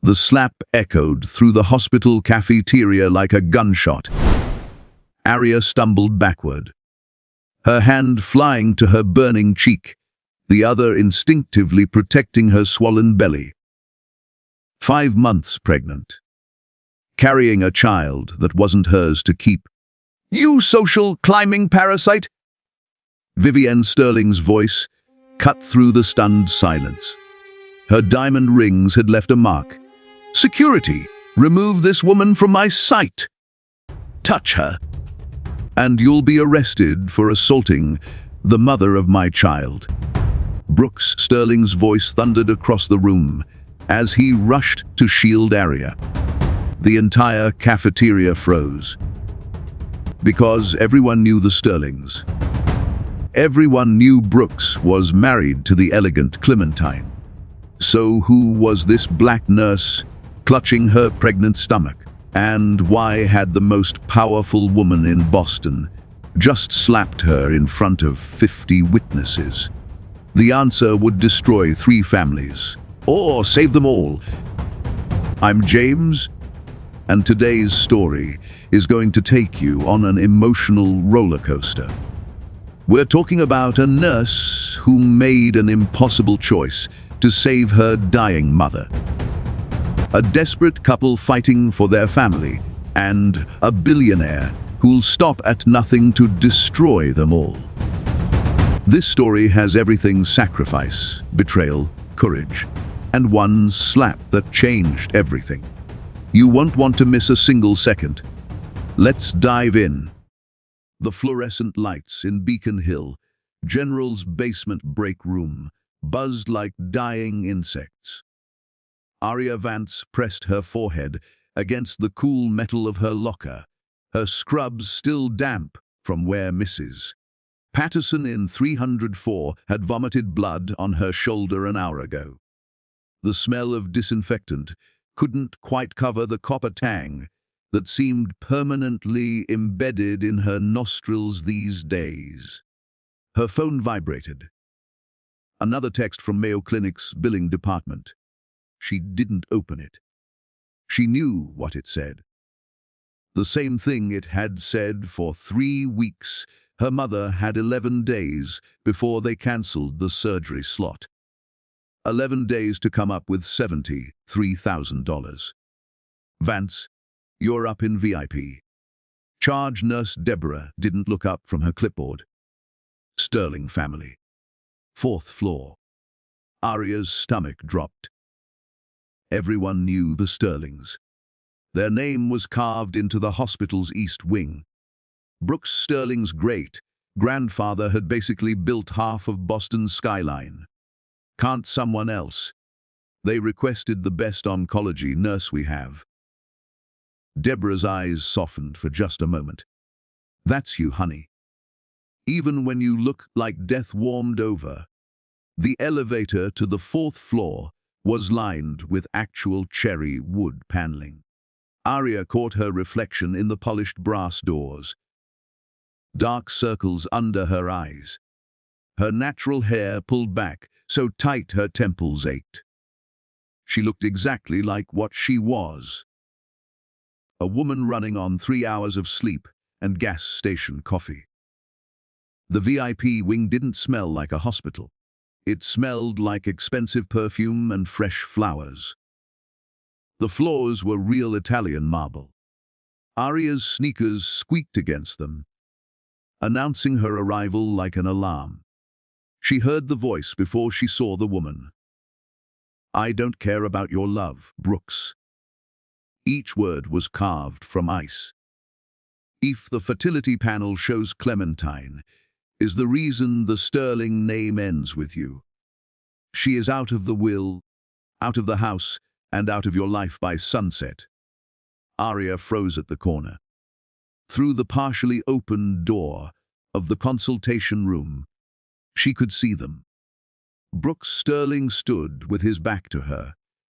The slap echoed through the hospital cafeteria like a gunshot. Aria stumbled backward, her hand flying to her burning cheek, the other instinctively protecting her swollen belly. 5 months pregnant, carrying a child that wasn't hers to keep. "You social climbing parasite!" Vivienne Sterling's voice cut through the stunned silence. Her diamond rings had left a mark. "Security, remove this woman from my sight. Touch her, and you'll be arrested for assaulting the mother of my child." Brooks Sterling's voice thundered across the room as he rushed to shield Aria. The entire cafeteria froze. Because everyone knew the Sterlings. Everyone knew Brooks was married to the elegant Clementine. So who was this black nurse clutching her pregnant stomach? And why had the most powerful woman in Boston just slapped her in front of 50 witnesses? The answer would destroy 3 families, or save them all. I'm James, and today's story is going to take you on an emotional roller coaster. We're talking about a nurse who made an impossible choice to save her dying mother. A desperate couple fighting for their family, and a billionaire who'll stop at nothing to destroy them all. This story has everything: sacrifice, betrayal, courage, and one slap that changed everything. You won't want to miss a single second. Let's dive in. The fluorescent lights in Beacon Hill, General's basement break room, buzzed like dying insects. Aria Vance pressed her forehead against the cool metal of her locker, her scrubs still damp from where Mrs. Patterson in 304 had vomited blood on her shoulder an hour ago. The smell of disinfectant couldn't quite cover the copper tang that seemed permanently embedded in her nostrils these days. Her phone vibrated. Another text from Mayo Clinic's billing department. She didn't open it. She knew what it said. The same thing it had said for 3 weeks. Her mother had 11 days before they cancelled the surgery slot. 11 days to come up with $73,000. "Vance, you're up in VIP. Charge Nurse Deborah didn't look up from her clipboard. Sterling family. 4th floor." Aria's stomach dropped. Everyone knew the Sterlings. Their name was carved into the hospital's east wing. Brooks Sterling's great-grandfather had basically built half of Boston's skyline. "Can't someone else? They requested the best oncology nurse we have." Deborah's eyes softened for just a moment. "That's you, honey. Even when you look like death warmed over." The elevator to the 4th floor was lined with actual cherry wood paneling. Aria caught her reflection in the polished brass doors. Dark circles under her eyes. Her natural hair pulled back so tight her temples ached. She looked exactly like what she was. A woman running on 3 hours of sleep and gas station coffee. The VIP wing didn't smell like a hospital. It smelled like expensive perfume and fresh flowers. The floors were real Italian marble. Aria's sneakers squeaked against them, announcing her arrival like an alarm. She heard the voice before she saw the woman. "I don't care about your love, Brooks." Each word was carved from ice. "If the fertility panel shows Clementine, is the reason the Sterling name ends with you. She is out of the will, out of the house, and out of your life by sunset." Aria froze at the corner. Through the partially open door of the consultation room, she could see them. Brooks Sterling stood with his back to her,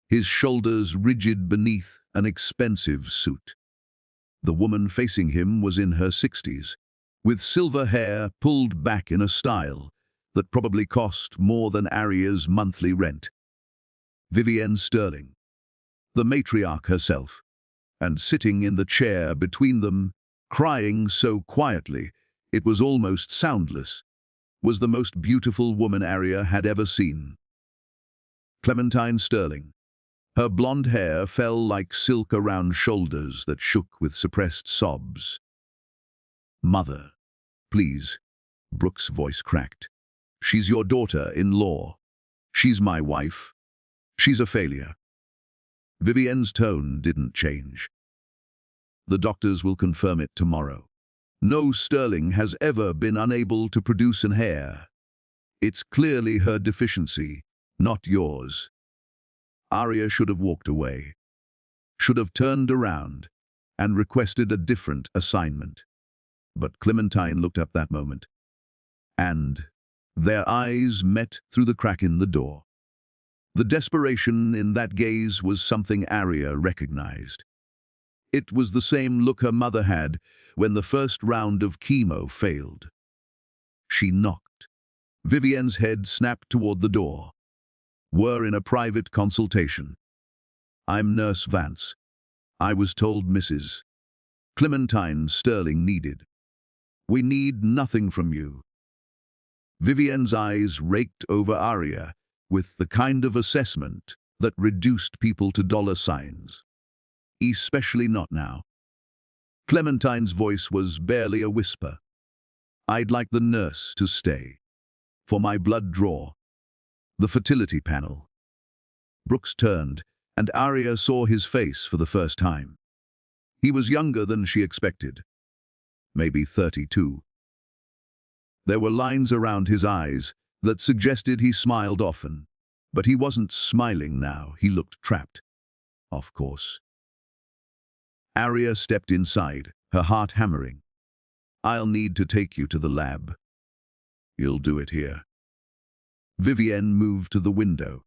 his shoulders rigid beneath an expensive suit. The woman facing him was in her 60s, with silver hair pulled back in a style that probably cost more than Aria's monthly rent. Vivienne Sterling. the matriarch herself, and sitting in the chair between them, crying so quietly it was almost soundless, was the most beautiful woman Aria had ever seen. Clementine Sterling. Her blonde hair fell like silk around shoulders that shook with suppressed sobs. "Mother, please," Brooke's voice cracked. "She's your daughter-in-law. She's my wife. She's a failure." Vivienne's tone didn't change. "The doctors will confirm it tomorrow. No Sterling has ever been unable to produce an heir. It's clearly her deficiency, not yours." Aria should have walked away, should have turned around and requested a different assignment. But Clementine looked up that moment, and their eyes met through the crack in the door. The desperation in that gaze was something Aria recognized. It was the same look her mother had when the first round of chemo failed. She knocked. Vivienne's head snapped toward the door. "We're in a private consultation. I'm Nurse Vance. I was told Mrs. Clementine Sterling needed. We need nothing from you." Vivienne's eyes raked over Aria with the kind of assessment that reduced people to dollar signs. Especially not now. Clementine's voice was barely a whisper. "I'd like the nurse to stay. For my blood draw. The fertility panel." Brooks turned, and Aria saw his face for the first time. He was younger than she expected. Maybe 32. There were lines around his eyes that suggested he smiled often, but he wasn't smiling now. He looked trapped. Of course. Aria stepped inside, her heart hammering. "I'll need to take you to the lab." "You'll do it here." Vivienne moved to the window.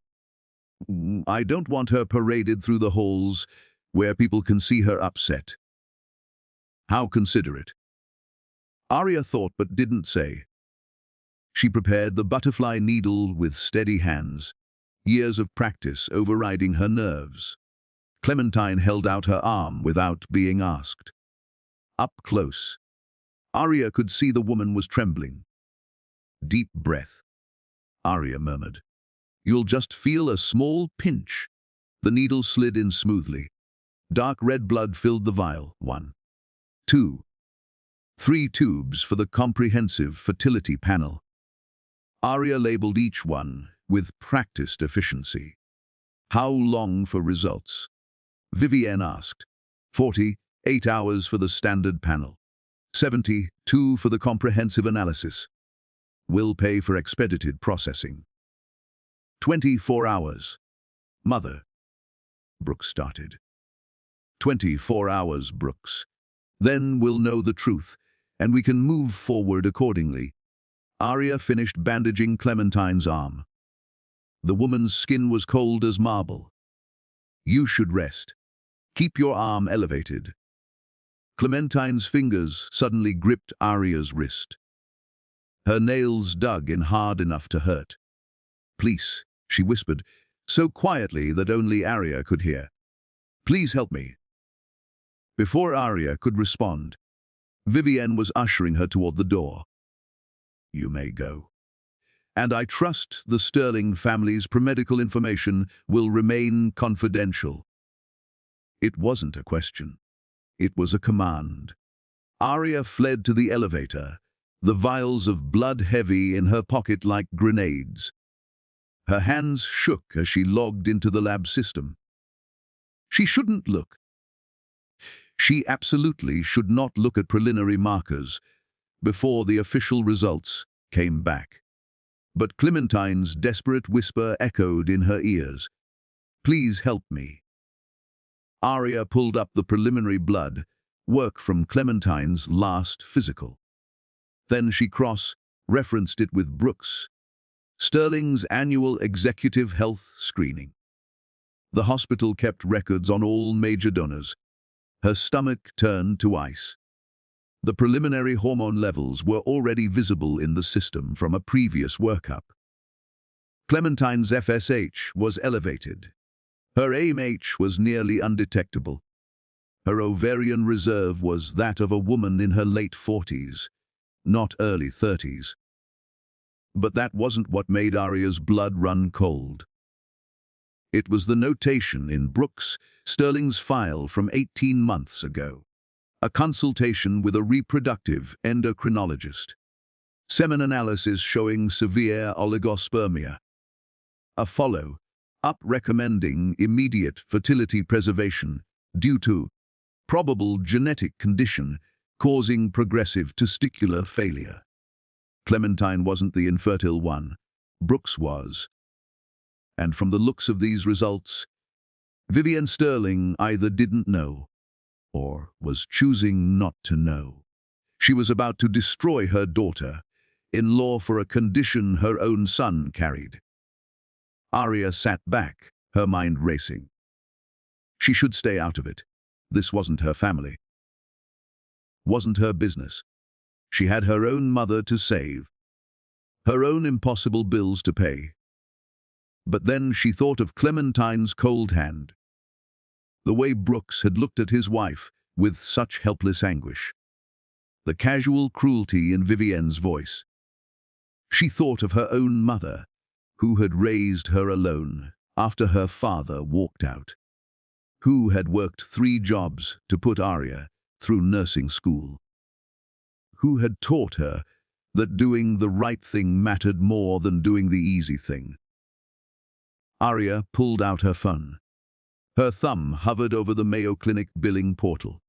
"I don't want her paraded through the halls where people can see her upset." "How considerate." Aria thought but didn't say. She prepared the butterfly needle with steady hands, years of practice overriding her nerves. Clementine held out her arm without being asked. Up close, Aria could see the woman was trembling. "Deep breath," Aria murmured. "You'll just feel a small pinch." The needle slid in smoothly. Dark red blood filled the vial. 1, 2, 3 tubes for the comprehensive fertility panel. Aria labeled each one with practiced efficiency. "How long for results?" Vivienne asked. 48 hours for the standard panel. 72 for the comprehensive analysis. We'll pay for expedited processing. 24 hours. "Mother," Brooks started. 24 hours, Brooks. Then we'll know the truth, and we can move forward accordingly. Aria finished bandaging Clementine's arm. The woman's skin was cold as marble. "You should rest. Keep your arm elevated." Clementine's fingers suddenly gripped Aria's wrist. Her nails dug in hard enough to hurt. "Please," she whispered, so quietly that only Aria could hear. "Please help me." Before Aria could respond, Vivienne was ushering her toward the door. "You may go. And I trust the Sterling family's medical information will remain confidential." It wasn't a question. It was a command. Aria fled to the elevator, the vials of blood heavy in her pocket like grenades. Her hands shook as she logged into the lab system. She shouldn't look. She absolutely should not look at preliminary markers before the official results came back. But Clementine's desperate whisper echoed in her ears. "Please help me." Aria pulled up the preliminary blood work from Clementine's last physical. Then she cross-referenced it with Brooks, Sterling's annual executive health screening. The hospital kept records on all major donors. Her stomach turned to ice. The preliminary hormone levels were already visible in the system from a previous workup. Clementine's FSH was elevated. Her AMH was nearly undetectable. Her ovarian reserve was that of a woman in her late 40s, not early 30s. But that wasn't what made Aria's blood run cold. It was the notation in Brooks Sterling's file from 18 months ago. A consultation with a reproductive endocrinologist. Semen analysis showing severe oligospermia. A follow-up recommending immediate fertility preservation due to probable genetic condition causing progressive testicular failure. Clementine wasn't the infertile one. Brooks was. And from the looks of these results, Vivienne Sterling either didn't know or was choosing not to know. She was about to destroy her daughter-in-law for a condition her own son carried. Aria sat back, her mind racing. She should stay out of it. This wasn't her family. Wasn't her business. She had her own mother to save, her own impossible bills to pay. But then she thought of Clementine's cold hand, the way Brooks had looked at his wife with such helpless anguish, the casual cruelty in Vivienne's voice. She thought of her own mother, who had raised her alone after her father walked out, who had worked 3 jobs to put Aria through nursing school, who had taught her that doing the right thing mattered more than doing the easy thing. Aria pulled out her phone. Her thumb hovered over the Mayo Clinic billing portal.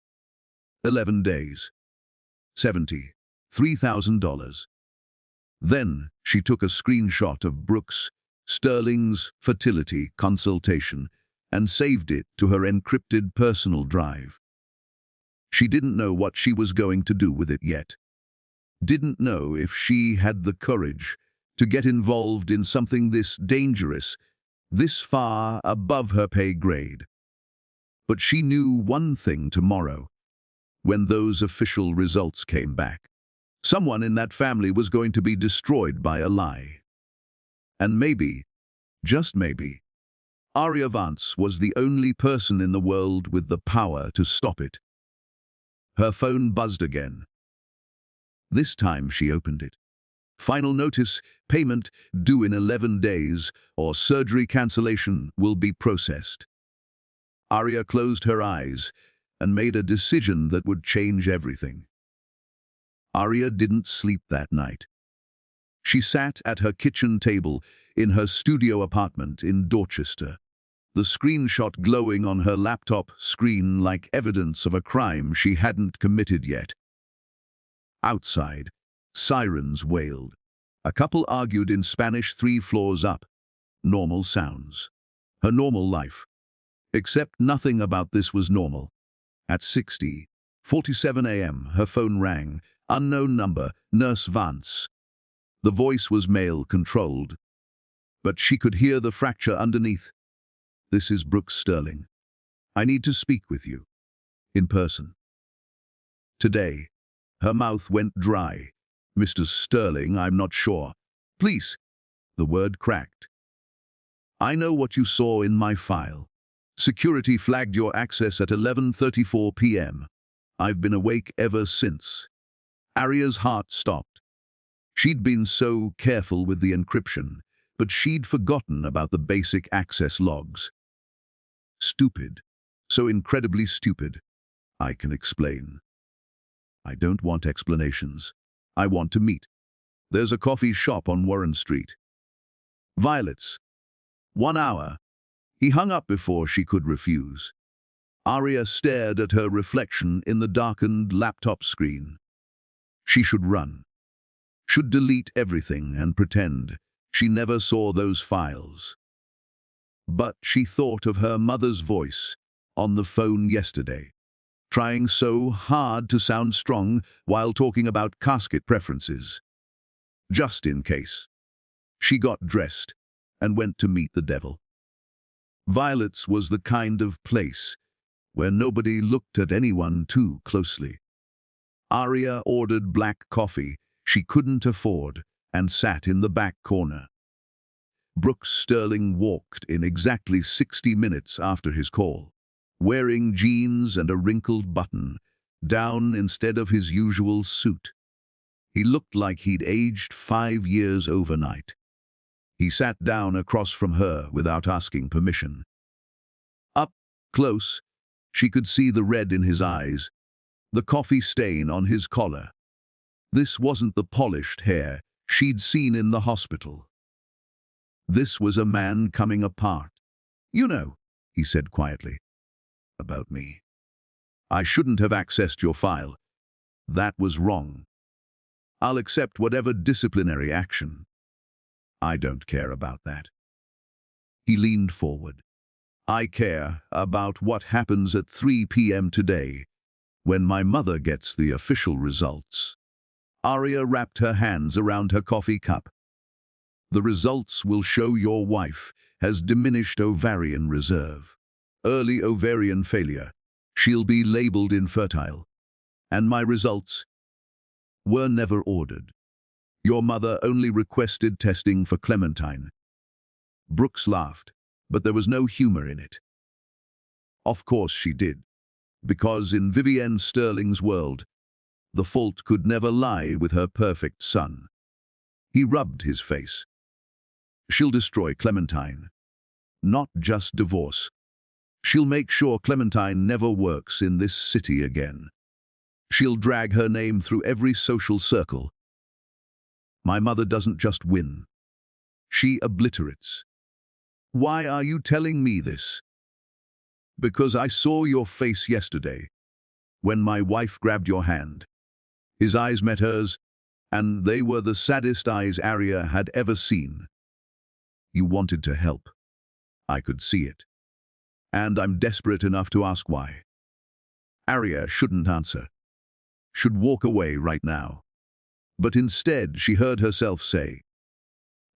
11 days. $73,000. Then she took a screenshot of Brooks Sterling's fertility consultation and saved it to her encrypted personal drive. She didn't know what she was going to do with it yet. Didn't know if she had the courage to get involved in something this dangerous, this far above her pay grade. But she knew one thing tomorrow, when those official results came back. Someone in that family was going to be destroyed by a lie. And maybe, just maybe, Aria Vance was the only person in the world with the power to stop it. Her phone buzzed again. This time she opened it. Final notice, payment due in 11 days, or surgery cancellation will be processed. Aria closed her eyes and made a decision that would change everything. Aria didn't sleep that night. She sat at her kitchen table in her studio apartment in Dorchester, the screenshot glowing on her laptop screen like evidence of a crime she hadn't committed yet. Outside, sirens wailed. A couple argued in Spanish 3 floors up. Normal sounds. Her normal life. Except nothing about this was normal. At 6:47 a.m., her phone rang. Unknown number, Nurse Vance. The voice was male-controlled, but she could hear the fracture underneath. This is Brooks Sterling. I need to speak with you. In person. Today. Her mouth went dry. Mr. Sterling, I'm not sure. Please. The word cracked. I know what you saw in my file. Security flagged your access at 11:34 p.m. I've been awake ever since. Aria's heart stopped. She'd been so careful with the encryption, but she'd forgotten about the basic access logs. Stupid. So incredibly stupid. I can explain. I don't want explanations. I want to meet. There's a coffee shop on Warren Street. Violets. 1 hour. He hung up before she could refuse. Aria stared at her reflection in the darkened laptop screen. She should run. Should delete everything and pretend she never saw those files. But she thought of her mother's voice on the phone yesterday, trying so hard to sound strong while talking about casket preferences. Just in case. She got dressed and went to meet the devil. Violet's was the kind of place where nobody looked at anyone too closely. Aria ordered black coffee she couldn't afford and sat in the back corner. Brooks Sterling walked in exactly 60 minutes after his call, wearing jeans and a wrinkled button down instead of his usual suit. He looked like he'd aged 5 years overnight. He sat down across from her without asking permission. Up close, she could see the red in his eyes, the coffee stain on his collar. This wasn't the polished hair she'd seen in the hospital. This was a man coming apart. "You know," he said quietly, "about me. I shouldn't have accessed your file. That was wrong. I'll accept whatever disciplinary action. I don't care about that." He leaned forward. "I care about what happens at 3 p.m. today, when my mother gets the official results." Aria wrapped her hands around her coffee cup. "The results will show your wife has diminished ovarian reserve, early ovarian failure. She'll be labeled infertile. And my results were never ordered. Your mother only requested testing for Clementine." Brooks laughed, but there was no humor in it. Of course she did, because in Vivienne Sterling's world, the fault could never lie with her perfect son. He rubbed his face. "She'll destroy Clementine. Not just divorce. She'll make sure Clementine never works in this city again. She'll drag her name through every social circle. My mother doesn't just win. She obliterates." "Why are you telling me this?" "Because I saw your face yesterday, when my wife grabbed your hand." His eyes met hers, and they were the saddest eyes Aria had ever seen. "You wanted to help. I could see it. And I'm desperate enough to ask why." Aria shouldn't answer. Should walk away right now. But instead she heard herself say,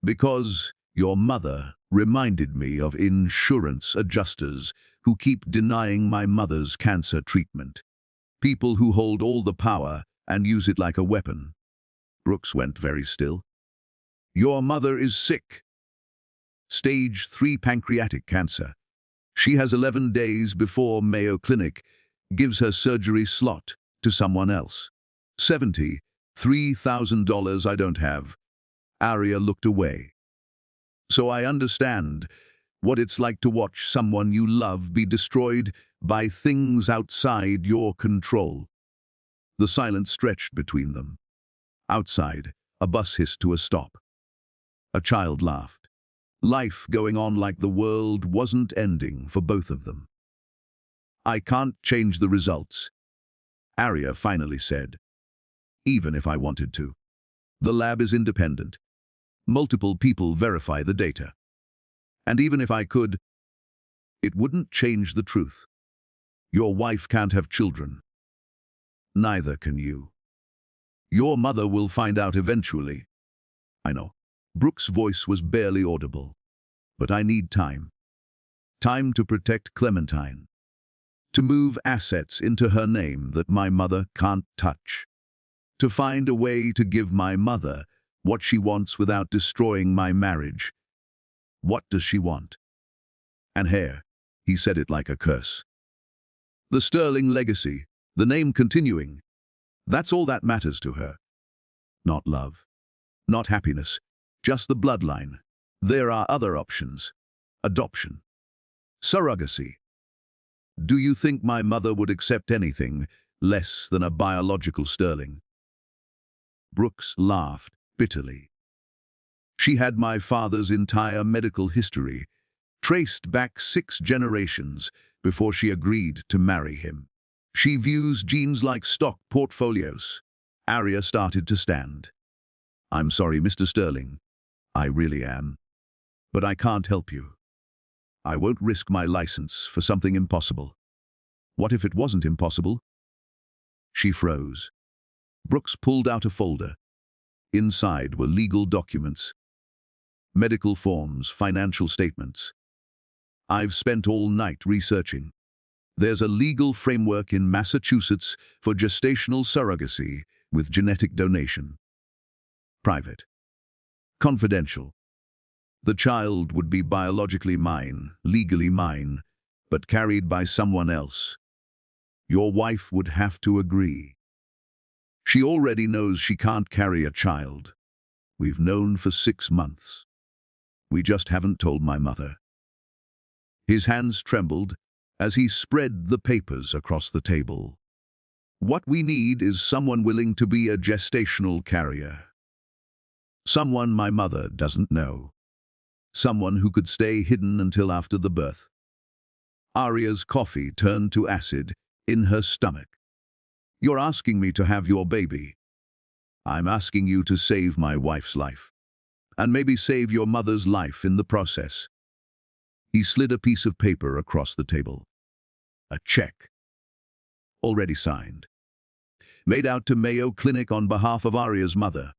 "Because your mother reminded me of insurance adjusters who keep denying my mother's cancer treatment. People who hold all the power and use it like a weapon." Brooks went very still. "Your mother is sick. Stage 3 pancreatic cancer. She has 11 days before Mayo Clinic gives her surgery slot to someone else. $73,000 I don't have." Aria looked away. "So I understand what it's like to watch someone you love be destroyed by things outside your control." The silence stretched between them. Outside, a bus hissed to a stop. A child laughed. Life going on like the world wasn't ending for both of them. "I can't change the results," Aria finally said. "Even if I wanted to. The lab is independent. Multiple people verify the data. And even if I could, it wouldn't change the truth. Your wife can't have children. Neither can you. Your mother will find out eventually." "I know." Brooks' voice was barely audible. "But I need time. Time to protect Clementine. To move assets into her name that my mother can't touch. To find a way to give my mother what she wants without destroying my marriage." "What does she want?" "And Heir." He said it like a curse. "The Sterling legacy, the name continuing. That's all that matters to her. Not love. Not happiness. Just the bloodline. There are other options. Adoption. Surrogacy. Do you think my mother would accept anything less than a biological Sterling?" Brooks laughed bitterly. "She had my father's entire medical history, traced back 6 generations before she agreed to marry him. She views genes like stock portfolios." Aria started to stand. "I'm sorry, Mr. Sterling. I really am. But I can't help you. I won't risk my license for something impossible." "What if it wasn't impossible?" She froze. Brooks pulled out a folder. Inside were legal documents. Medical forms, financial statements. "I've spent all night researching. There's a legal framework in Massachusetts for gestational surrogacy with genetic donation. Private. Confidential. The child would be biologically mine, legally mine, but carried by someone else. Your wife would have to agree. She already knows she can't carry a child. We've known for 6 months. We just haven't told my mother. His hands trembled as he spread the papers across the table. What we need is someone willing to be a gestational carrier. Someone my mother doesn't know. Someone who could stay hidden until after the birth. Aria's coffee turned to acid in her stomach. You're asking me to have your baby. I'm asking you to save my wife's life. And maybe save your mother's life in the process. He slid a piece of paper across the table. A check. Already signed. Made out to Mayo Clinic on behalf of Aria's mother.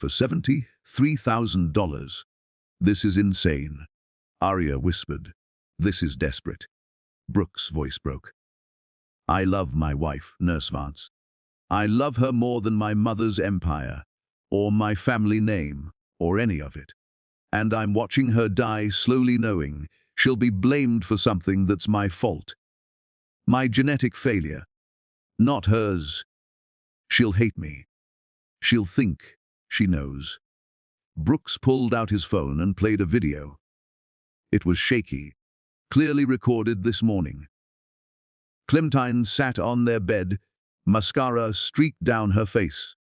For $73,000. This is insane. Aria whispered. This is desperate. Brooks' voice broke. I love my wife, Nurse Vance. I love her more than my mother's empire, or my family name, or any of it. And I'm watching her die slowly knowing she'll be blamed for something that's my fault. My genetic failure. Not hers. She'll hate me. She'll think she knows. Brooks pulled out his phone and played a video. It was shaky, clearly recorded this morning. Clementine sat on their bed, mascara streaked down her face.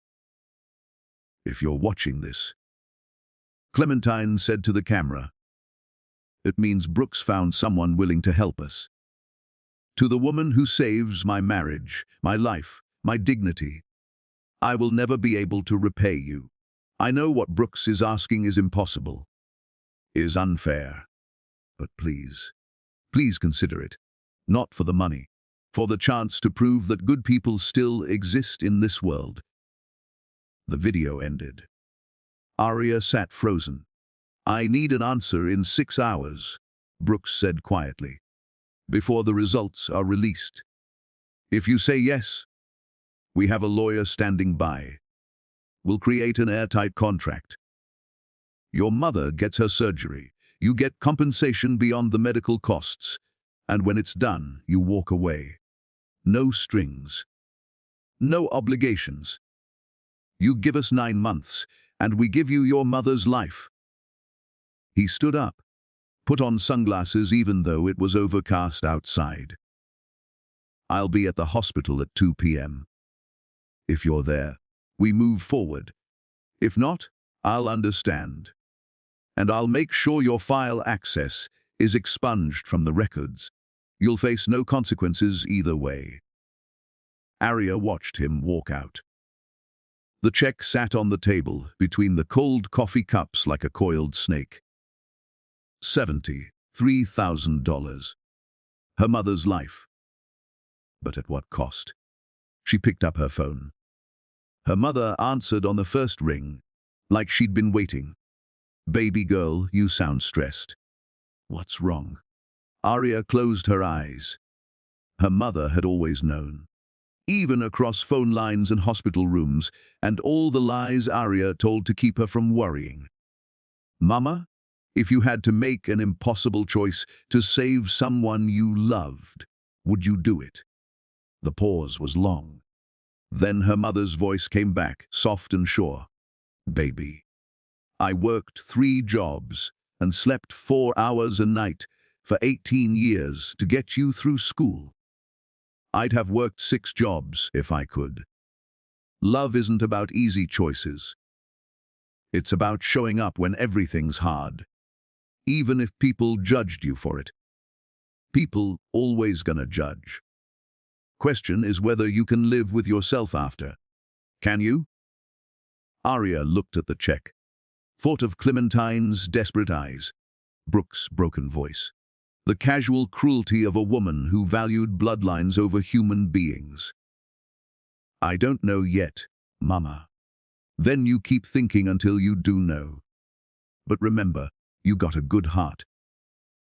If you're watching this, Clementine said to the camera, it means Brooks found someone willing to help us. To the woman who saves my marriage, my life, my dignity, I will never be able to repay you. I know what Brooks is asking is impossible, is unfair. But please, please consider it. Not for the money, for the chance to prove that good people still exist in this world. The video ended. Aria sat frozen. I need an answer in 6 hours, Brooks said quietly, before the results are released. If you say yes, we have a lawyer standing by. We'll create an airtight contract. Your mother gets her surgery. You get compensation beyond the medical costs. And when it's done, you walk away. No strings. No obligations. You give us 9 months, and we give you your mother's life. He stood up, put on sunglasses even though it was overcast outside. I'll be at the hospital at 2 p.m. If you're there, we move forward. If not, I'll understand. And I'll make sure your file access is expunged from the records. You'll face no consequences either way. Aria watched him walk out. The check sat on the table between the cold coffee cups like a coiled snake. $73,000. Her mother's life. But at what cost? She picked up her phone. Her mother answered on the first ring, like she'd been waiting. Baby girl, you sound stressed. What's wrong? Aria closed her eyes. Her mother had always known. Even across phone lines and hospital rooms, and all the lies Aria told to keep her from worrying. Mama, if you had to make an impossible choice to save someone you loved, would you do it? The pause was long. Then her mother's voice came back, soft and sure. Baby, I worked 3 jobs and slept 4 hours a night for 18 years to get you through school. I'd have worked 6 jobs if I could. Love isn't about easy choices. It's about showing up when everything's hard, even if people judged you for it. People always gonna judge. Question is whether you can live with yourself after. Can you? Aria looked at the check, thought of Clementine's desperate eyes, Brooks' broken voice, the casual cruelty of a woman who valued bloodlines over human beings. I don't know yet, Mama. Then you keep thinking until you do know. But remember, you got a good heart.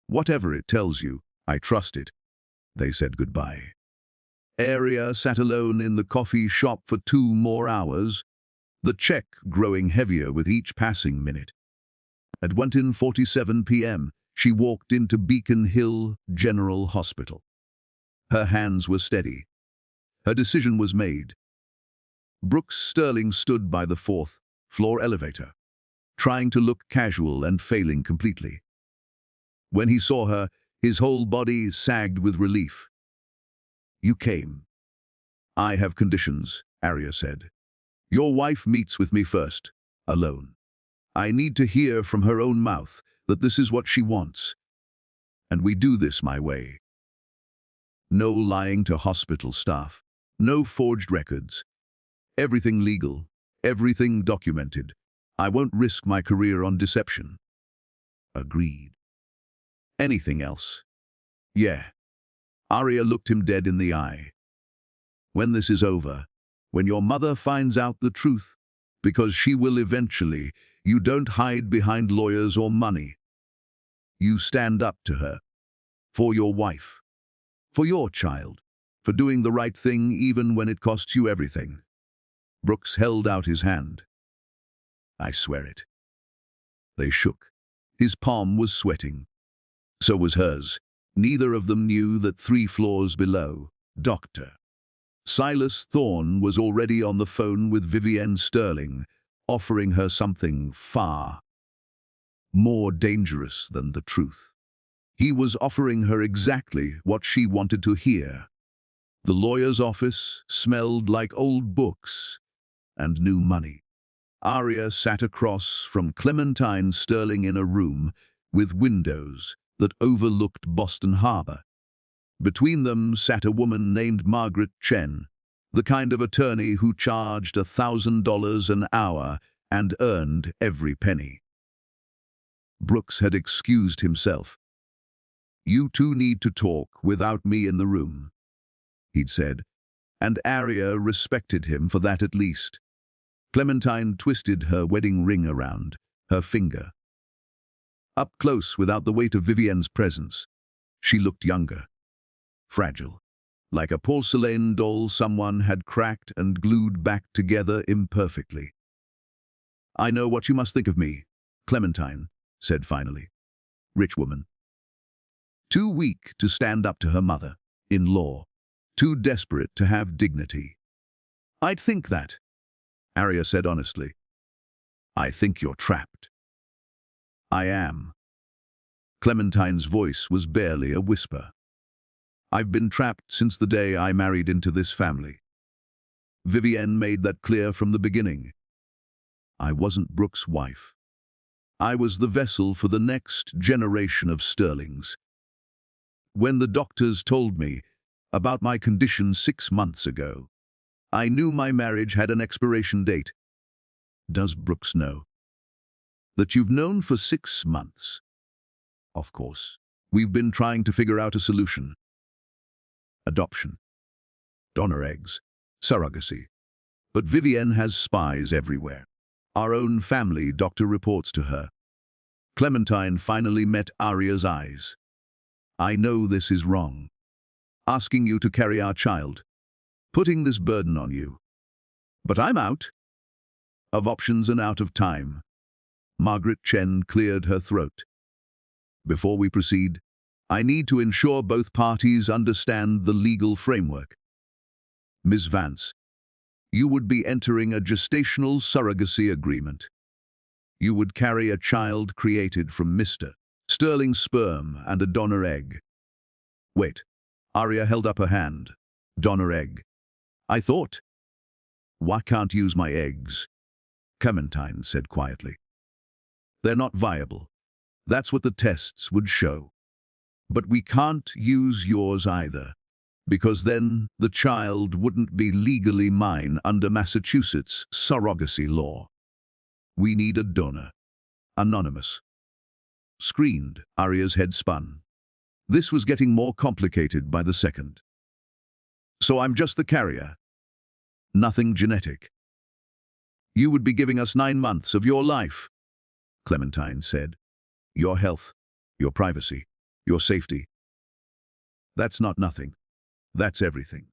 Whatever it tells you, I trust it. They said goodbye. Aria sat alone in the coffee shop for 2 more hours, the check growing heavier with each passing minute. At 1:47 p.m., she walked into Beacon Hill General Hospital. Her hands were steady. Her decision was made. Brooks Sterling stood by the fourth-floor elevator, trying to look casual and failing completely. When he saw her, his whole body sagged with relief. "You came." "I have conditions," Aria said. "Your wife meets with me first, alone. I need to hear from her own mouth that this is what she wants. And we do this my way. No lying to hospital staff. No forged records. Everything legal. Everything documented. I won't risk my career on deception." "Agreed." "Anything else?" "Yeah." Aria looked him dead in the eye. "When this is over, when your mother finds out the truth, because she will eventually, you don't hide behind lawyers or money. You stand up to her. For your wife. For your child. For doing the right thing even when it costs you everything." Brooks held out his hand. "I swear it." They shook. His palm was sweating. So was hers. Neither of them knew that 3 floors below, Dr. Silas Thorne was already on the phone with Vivienne Sterling, offering her something far more dangerous than the truth. He was offering her exactly what she wanted to hear. The lawyer's office smelled like old books and new money. Aria sat across from Clementine Sterling in a room with windows that overlooked Boston Harbor. Between them sat a woman named Margaret Chen, the kind of attorney who charged $1,000 an hour and earned every penny. Brooks had excused himself. "You two need to talk without me in the room," he'd said, and Aria respected him for that at least. Clementine twisted her wedding ring around her finger. Up close, without the weight of Vivienne's presence, she looked younger, fragile, like a porcelain doll someone had cracked and glued back together imperfectly. "I know what you must think of me," Clementine said finally. Rich woman. Too weak to stand up to her mother, in law. Too desperate to have dignity. "I'd think that," Aria said honestly. "I think you're trapped." "I am." Clementine's voice was barely a whisper. "I've been trapped since the day I married into this family. Vivienne made that clear from the beginning. I wasn't Brooks' wife. I was the vessel for the next generation of Sterlings. When the doctors told me about my condition 6 months ago, I knew my marriage had an expiration date. Does Brooks know?" "That you've known for 6 months?" "Of course. We've been trying to figure out a solution. Adoption. Donor eggs. Surrogacy. But Vivienne has spies everywhere. Our own family doctor reports to her." Clementine finally met Aria's eyes. "I know this is wrong. Asking you to carry our child. Putting this burden on you. But I'm out of options and out of time." Margaret Chen cleared her throat. "Before we proceed, I need to ensure both parties understand the legal framework. Ms. Vance, you would be entering a gestational surrogacy agreement. You would carry a child created from Mr. Sterling's sperm and a donor egg." "Wait." Aria held up her hand. "Donor egg. I thought." "Why can't use my eggs?" Clementine said quietly. "They're not viable. That's what the tests would show. But we can't use yours either, because then the child wouldn't be legally mine under Massachusetts surrogacy law. We need a donor. Anonymous." Screened, Aria's head spun. This was getting more complicated by the second. "So I'm just the carrier. Nothing genetic." "You would be giving us 9 months of your life," Clementine said. "Your health, your privacy, your safety. That's not nothing. That's everything."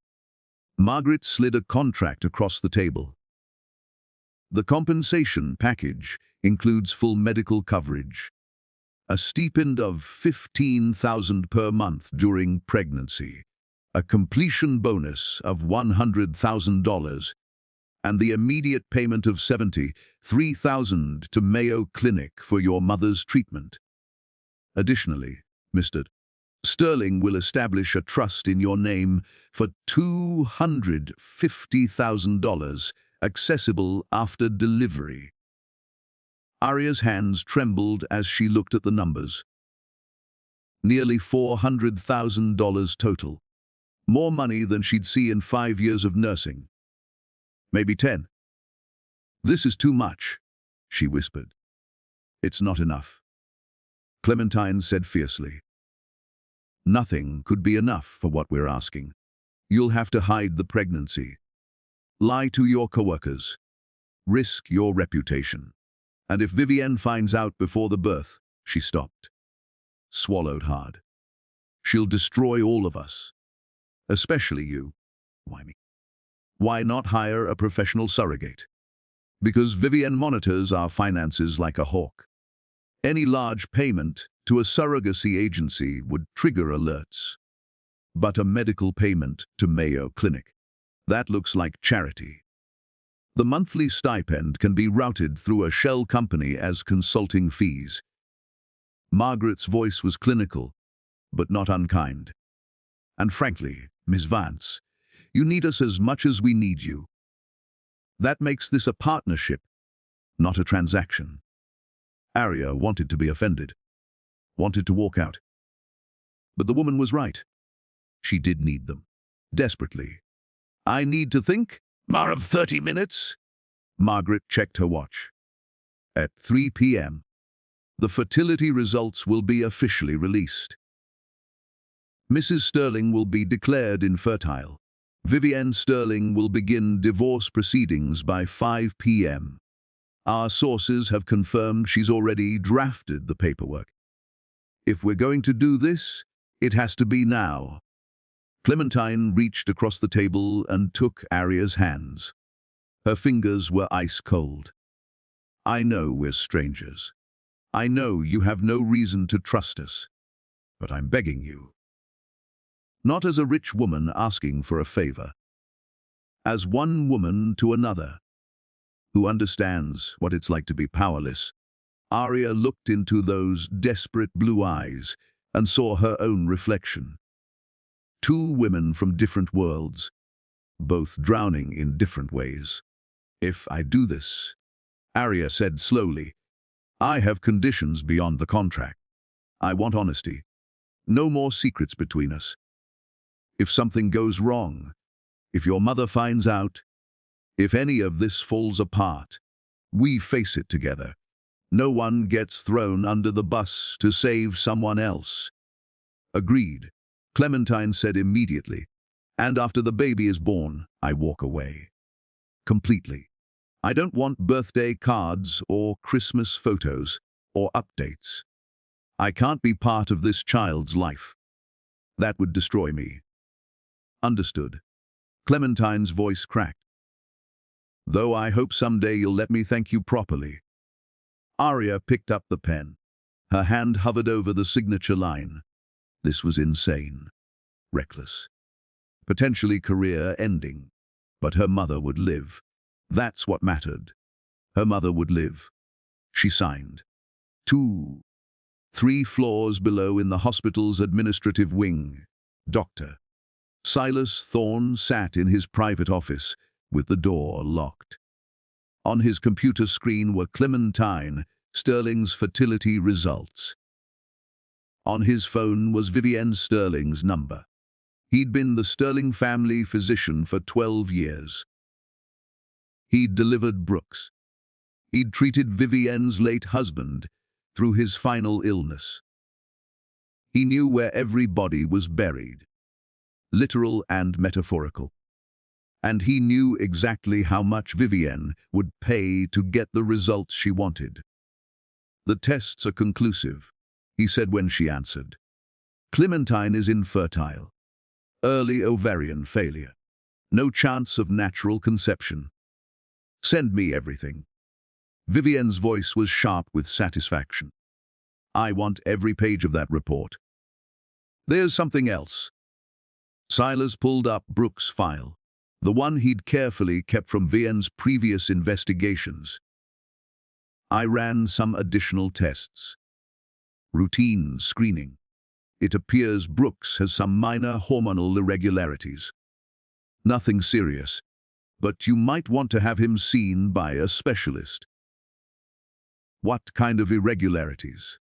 Margaret slid a contract across the table. "The compensation package includes full medical coverage, a stipend of $15,000 per month during pregnancy, a completion bonus of $100,000, and the immediate payment of $73,000 to Mayo Clinic for your mother's treatment. Additionally, Mr. Sterling will establish a trust in your name for $250,000, accessible after delivery. Aria's hands trembled as she looked at the numbers. Nearly $400,000 total. More money than she'd see in 5 years of nursing. Maybe 10. "This is too much," she whispered. "It's not enough," Clementine said fiercely. "Nothing could be enough for what we're asking. You'll have to hide the pregnancy. Lie to your coworkers. Risk your reputation. And if Vivienne finds out before the birth," she stopped, swallowed hard. "She'll destroy all of us. Especially you." "Why me?" "Why not hire a professional surrogate?" "Because Vivienne monitors our finances like a hawk. Any large payment to a surrogacy agency would trigger alerts. But a medical payment to Mayo Clinic, that looks like charity. The monthly stipend can be routed through a shell company as consulting fees." Margaret's voice was clinical, but not unkind. "And frankly, Miss Vance, you need us as much as we need you. That makes this a partnership, not a transaction." Aria wanted to be offended, wanted to walk out. But the woman was right. She did need them, desperately. "I need to think more of 30 minutes. Margaret checked her watch. At 3 p.m., the fertility results will be officially released. Mrs. Sterling will be declared infertile. Vivienne Sterling will begin divorce proceedings by 5 p.m. Our sources have confirmed she's already drafted the paperwork. If we're going to do this, it has to be now." Clementine reached across the table and took Aria's hands. Her fingers were ice cold. "I know we're strangers. I know you have no reason to trust us. But I'm begging you. Not as a rich woman asking for a favor. As one woman to another, who understands what it's like to be powerless." Aria looked into those desperate blue eyes and saw her own reflection. Two women from different worlds, both drowning in different ways. "If I do this," Aria said slowly, "I have conditions beyond the contract. I want honesty. No more secrets between us. If something goes wrong, if your mother finds out, if any of this falls apart, we face it together. No one gets thrown under the bus to save someone else." "Agreed," Clementine said immediately. "And after the baby is born, I walk away. Completely. I don't want birthday cards or Christmas photos or updates. I can't be part of this child's life. That would destroy me." "Understood." Clementine's voice cracked. "Though I hope someday you'll let me thank you properly." Aria picked up the pen. Her hand hovered over the signature line. This was insane. Reckless. Potentially career-ending. But her mother would live. That's what mattered. Her mother would live. She signed. 2, 3 floors below in the hospital's administrative wing. Dr. Silas Thorne sat in his private office with the door locked. On his computer screen were Clementine Sterling's fertility results. On his phone was Vivienne Sterling's number. He'd been the Sterling family physician for 12 years. He'd delivered Brooks. He'd treated Vivienne's late husband through his final illness. He knew where every body was buried, literal and metaphorical. And he knew exactly how much Vivienne would pay to get the results she wanted. "The tests are conclusive," he said when she answered. "Clementine is infertile. Early ovarian failure. No chance of natural conception. Send me everything." Vivienne's voice was sharp with satisfaction. I want every page of that report. There's something else. Silas pulled up Brooks' file, the one he'd carefully kept from Vivienne's previous investigations. I ran some additional tests. Routine screening. It appears Brooks has some minor hormonal irregularities. Nothing serious, but you might want to have him seen by a specialist. What kind of irregularities?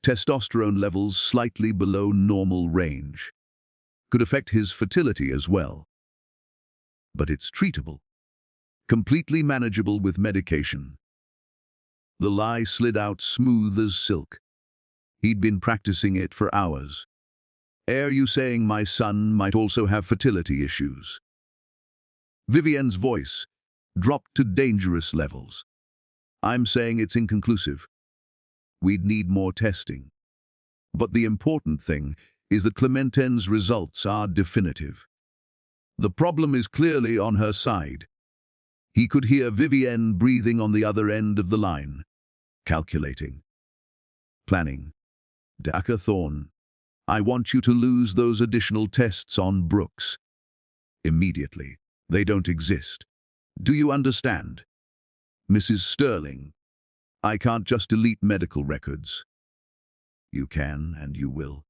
Testosterone levels slightly below normal range. Could affect his fertility as well. But it's treatable. Completely manageable with medication. The lie slid out smooth as silk. He'd been practicing it for hours. Are you saying my son might also have fertility issues? Vivienne's voice dropped to dangerous levels. I'm saying it's inconclusive. We'd need more testing. But the important thing is that Clementine's results are definitive. The problem is clearly on her side. He could hear Vivienne breathing on the other end of the line. Calculating. Planning. Dr. Thorne, I want you to lose those additional tests on Brooks. Immediately. They don't exist. Do you understand? Mrs. Sterling, I can't just delete medical records. You can, and you will.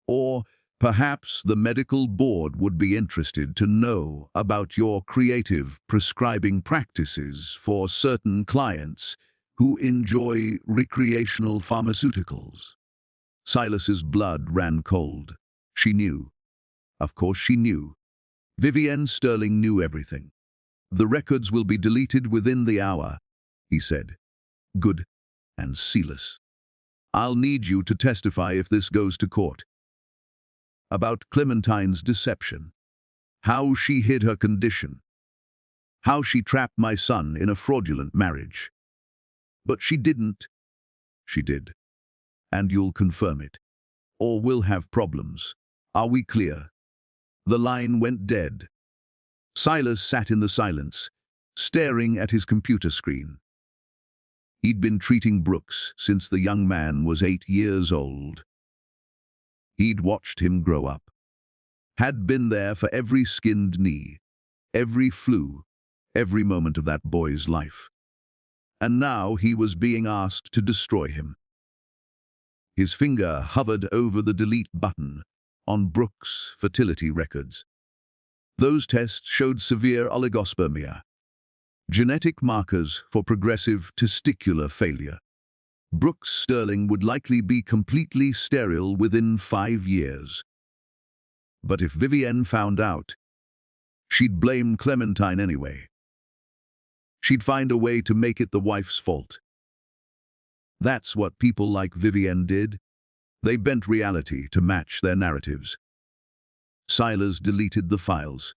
Or perhaps the medical board would be interested to know about your creative prescribing practices for certain clients who enjoy recreational pharmaceuticals. Silas's blood ran cold. She knew. Of course she knew. Vivienne Sterling knew everything. The records will be deleted within the hour, he said. Good. And Silas. I'll need you to testify if this goes to court. About Clementine's deception. How she hid her condition. How she trapped my son in a fraudulent marriage. But she didn't. She did. And you'll confirm it. Or we'll have problems. Are we clear? The line went dead. Silas sat in the silence, staring at his computer screen. He'd been treating Brooks since the young man was 8 years old. He'd watched him grow up. Had been there for every skinned knee, every flu, every moment of that boy's life. And now he was being asked to destroy him. His finger hovered over the delete button on Brooks' fertility records. Those tests showed severe oligospermia, genetic markers for progressive testicular failure. Brooks Sterling would likely be completely sterile within 5 years. But if Vivienne found out, she'd blame Clementine anyway. She'd find a way to make it the wife's fault. That's what people like Vivienne did. They bent reality to match their narratives. Silas deleted the files.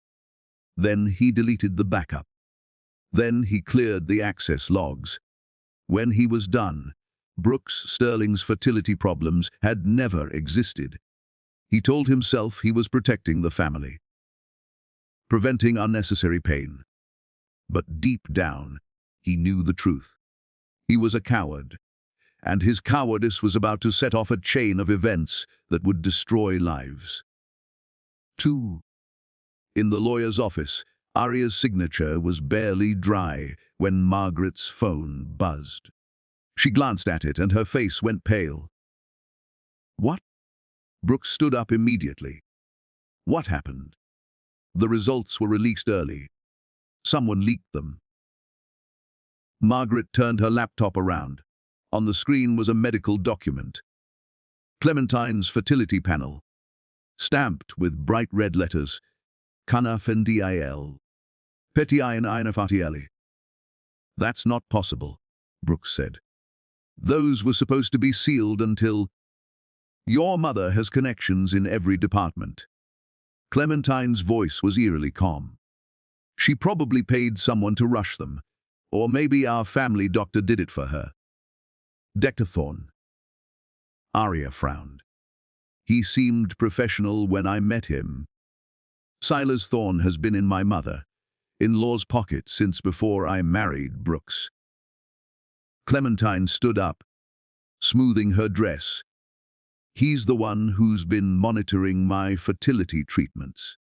Then he deleted the backup. Then he cleared the access logs. When he was done, Brooks Sterling's fertility problems had never existed. He told himself he was protecting the family, preventing unnecessary pain. But deep down, he knew the truth. He was a coward, and his cowardice was about to set off a chain of events that would destroy lives. 2. In the lawyer's office, Aria's signature was barely dry when Margaret's phone buzzed. She glanced at it and her face went pale. What? Brooks stood up immediately. What happened? The results were released early. Someone leaked them. Margaret turned her laptop around. On the screen was a medical document. Clementine's fertility panel, stamped with bright red letters, Confrontation. That's not possible, Brooks said. Those were supposed to be sealed until... Your mother has connections in every department. Clementine's voice was eerily calm. She probably paid someone to rush them, or maybe our family doctor did it for her. Dr. Thorne. Aria frowned. He seemed professional when I met him. Silas Thorne has been in my mother-in-law's pocket since before I married Brooks. Clementine stood up, smoothing her dress. He's the one who's been monitoring my fertility treatments,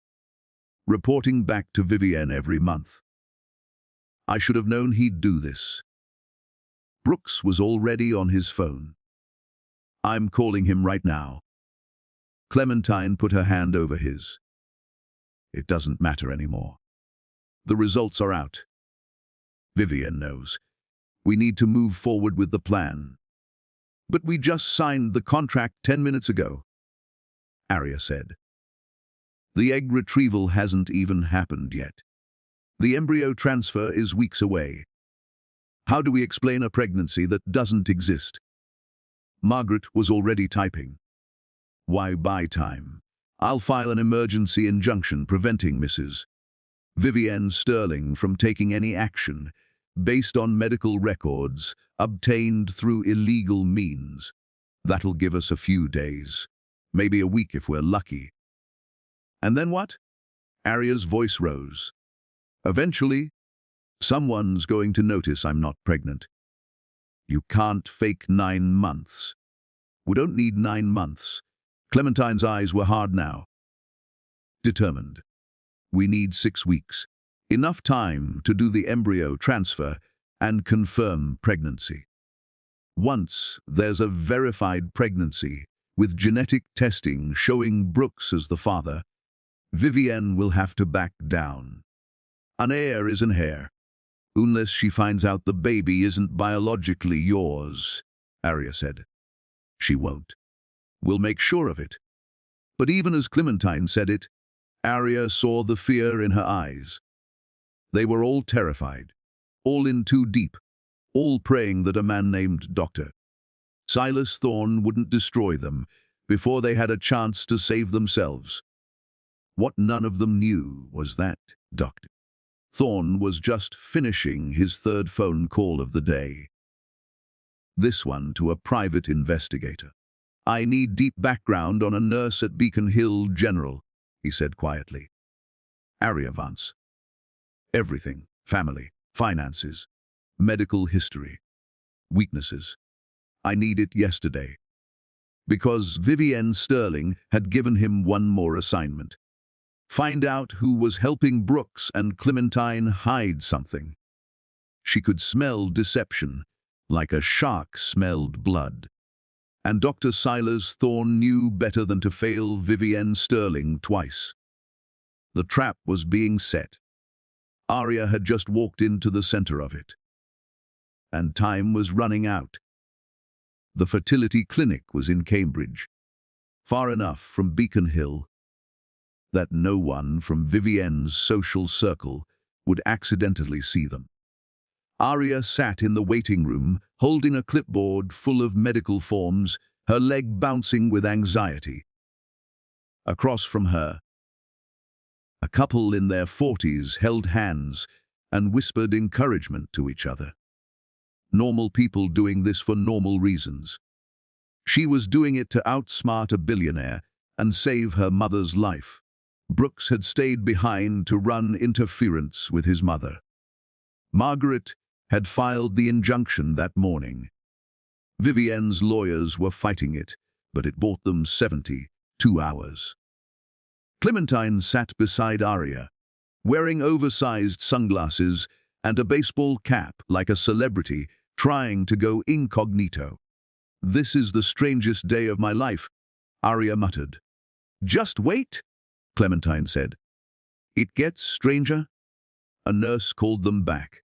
reporting back to Vivienne every month. I should have known he'd do this. Brooks was already on his phone. I'm calling him right now. Clementine put her hand over his. It doesn't matter anymore. The results are out. Vivienne knows. We need to move forward with the plan. But we just signed the contract 10 minutes ago, Aria said. The egg retrieval hasn't even happened yet. The embryo transfer is weeks away. How do we explain a pregnancy that doesn't exist? Margaret was already typing. Why buy time? I'll file an emergency injunction preventing Mrs. Vivienne Sterling from taking any action based on medical records obtained through illegal means. That'll give us a few days, maybe a week if we're lucky. And then what? Aria's voice rose. Eventually, someone's going to notice I'm not pregnant. You can't fake 9 months. We don't need 9 months. Clementine's eyes were hard now. Determined. We need 6 weeks. Enough time to do the embryo transfer and confirm pregnancy. Once there's a verified pregnancy, with genetic testing showing Brooks as the father, Vivienne will have to back down. An heir is an heir, unless she finds out the baby isn't biologically yours, Aria said. She won't. We'll make sure of it. But even as Clementine said it, Aria saw the fear in her eyes. They were all terrified, all in too deep, all praying that a man named Dr. Silas Thorne wouldn't destroy them before they had a chance to save themselves. What none of them knew was that Dr. Thorne was just finishing his 3rd phone call of the day. This one to a private investigator. I need deep background on a nurse at Beacon Hill General, he said quietly. Aria Vance. Everything, family, finances, medical history, weaknesses. I need it yesterday. Because Vivienne Sterling had given him one more assignment. Find out who was helping Brooks and Clementine hide something. She could smell deception, like a shark smelled blood. And Dr. Silas Thorne knew better than to fail Vivienne Sterling twice. The trap was being set. Aria had just walked into the center of it. And time was running out. The fertility clinic was in Cambridge, far enough from Beacon Hill that no one from Vivienne's social circle would accidentally see them. Aria sat in the waiting room, holding a clipboard full of medical forms, her leg bouncing with anxiety. Across from her, a couple in their 40s held hands and whispered encouragement to each other. Normal people doing this for normal reasons. She was doing it to outsmart a billionaire and save her mother's life. Brooks had stayed behind to run interference with his mother. Margaret had filed the injunction that morning. Vivienne's lawyers were fighting it, but it bought them 72 hours. Clementine sat beside Aria, wearing oversized sunglasses and a baseball cap like a celebrity, trying to go incognito. This is the strangest day of my life, Aria muttered. Just wait, Clementine said. It gets stranger. A nurse called them back.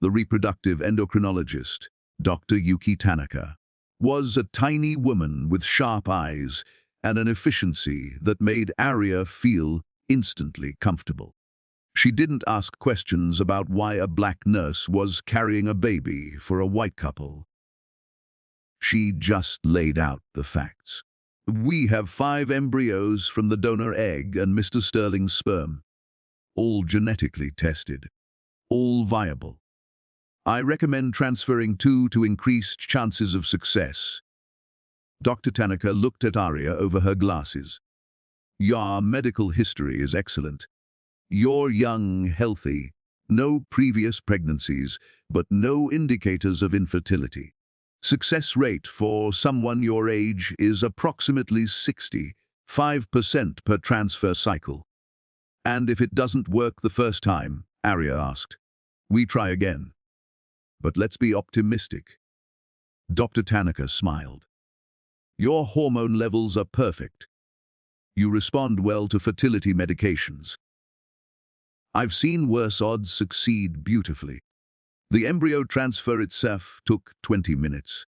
The reproductive endocrinologist, Dr. Yuki Tanaka, was a tiny woman with sharp eyes and an efficiency that made Aria feel instantly comfortable. She didn't ask questions about why a black nurse was carrying a baby for a white couple. She just laid out the facts. We have 5 embryos from the donor egg and Mr. Sterling's sperm, all genetically tested, all viable. I recommend transferring 2 to increase chances of success. Dr. Tanaka looked at Aria over her glasses. Your medical history is excellent. You're young, healthy, No previous pregnancies, but no indicators of infertility. Success rate for someone your age is approximately 65% per transfer cycle. And if it doesn't work the first time, Aria asked, we try again. But let's be optimistic. Dr. Tanaka smiled. Your hormone levels are perfect. You respond well to fertility medications. I've seen worse odds succeed beautifully. The embryo transfer itself took 20 minutes.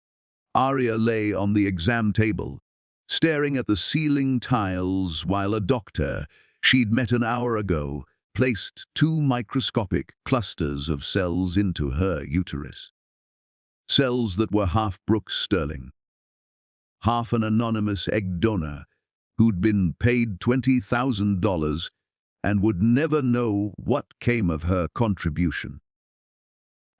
Aria lay on the exam table, staring at the ceiling tiles while a doctor she'd met an hour ago placed 2 microscopic clusters of cells into her uterus. Cells that were half Brooke Sterling, half an anonymous egg donor who'd been paid $20,000 and would never know what came of her contribution.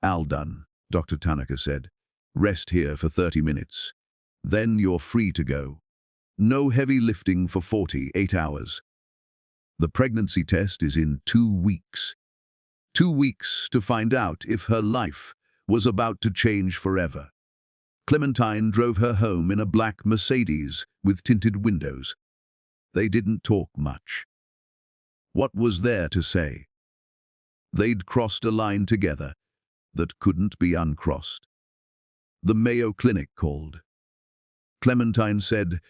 All done, Dr. Tanaka said. Rest here for 30 minutes. Then you're free to go. No heavy lifting for 48 hours. The pregnancy test is in 2 weeks. 2 weeks to find out if her life was about to change forever. Clementine drove her home in a black Mercedes with tinted windows. They didn't talk much. What was there to say? They'd crossed a line together that couldn't be uncrossed. The Mayo Clinic called. Clementine said,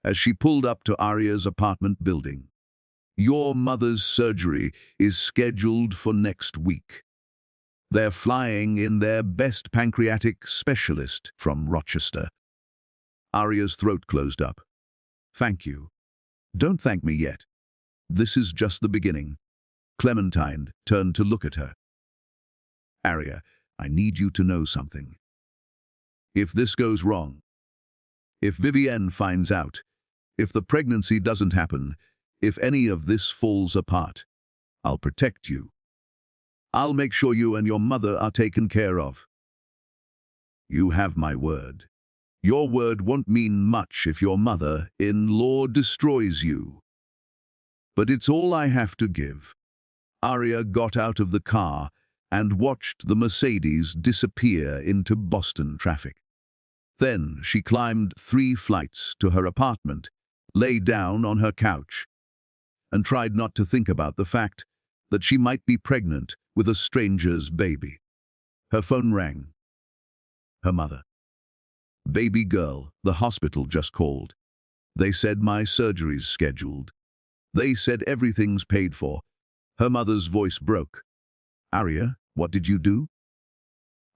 as she pulled up to Aria's apartment building, your mother's surgery is scheduled for next week. They're flying in their best pancreatic specialist from Rochester. Aria's throat closed up. Thank you. Don't thank me yet. This is just the beginning. Clementine turned to look at her. Aria, I need you to know something. If this goes wrong, if Vivienne finds out, if the pregnancy doesn't happen, if any of this falls apart, I'll protect you. I'll make sure you and your mother are taken care of. You have my word. Your word won't mean much if your mother-in-law destroys you. But it's all I have to give. Aria got out of the car and watched the Mercedes disappear into Boston traffic. Then she climbed 3 flights to her apartment, lay down on her couch, and tried not to think about the fact that she might be pregnant with a stranger's baby. Her phone rang. Her mother. Baby girl, the hospital just called. They said my surgery's scheduled. They said everything's paid for. Her mother's voice broke. Aria, what did you do?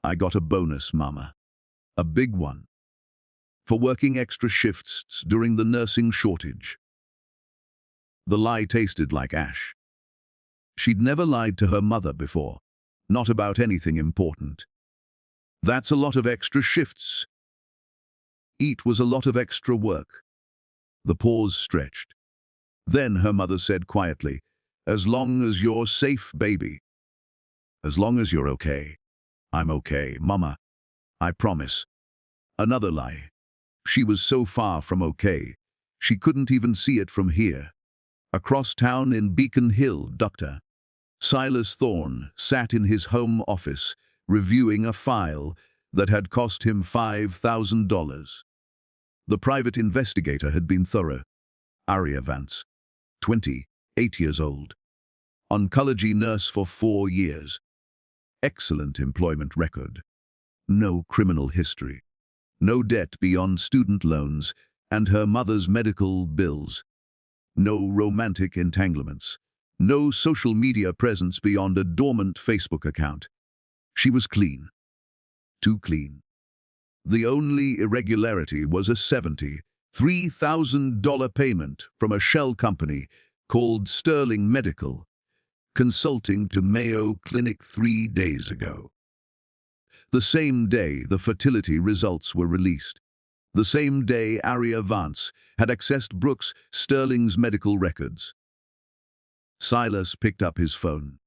I got a bonus, Mama. A big one. For working extra shifts during the nursing shortage. The lie tasted like ash. She'd never lied to her mother before, not about anything important. That's a lot of extra shifts. It was a lot of extra work. The pause stretched. Then her mother said quietly, as long as you're safe, baby. As long as you're okay. I'm okay, Mama. I promise. Another lie. She was so far from okay, she couldn't even see it from here. Across town in Beacon Hill, Dr. Silas Thorne sat in his home office, reviewing a file that had cost him $5,000. The private investigator had been thorough. Aria Vance, 28 years old. Oncology nurse for 4 years. Excellent employment record. No criminal history. No debt beyond student loans and her mother's medical bills. No romantic entanglements. No social media presence beyond a dormant Facebook account. She was clean. Too clean. The only irregularity was a $73,000 payment from a shell company called Sterling Medical, consulting to Mayo Clinic 3 days ago. The same day the fertility results were released. The same day Aria Vance had accessed Brooks Sterling's medical records. Silas picked up his phone.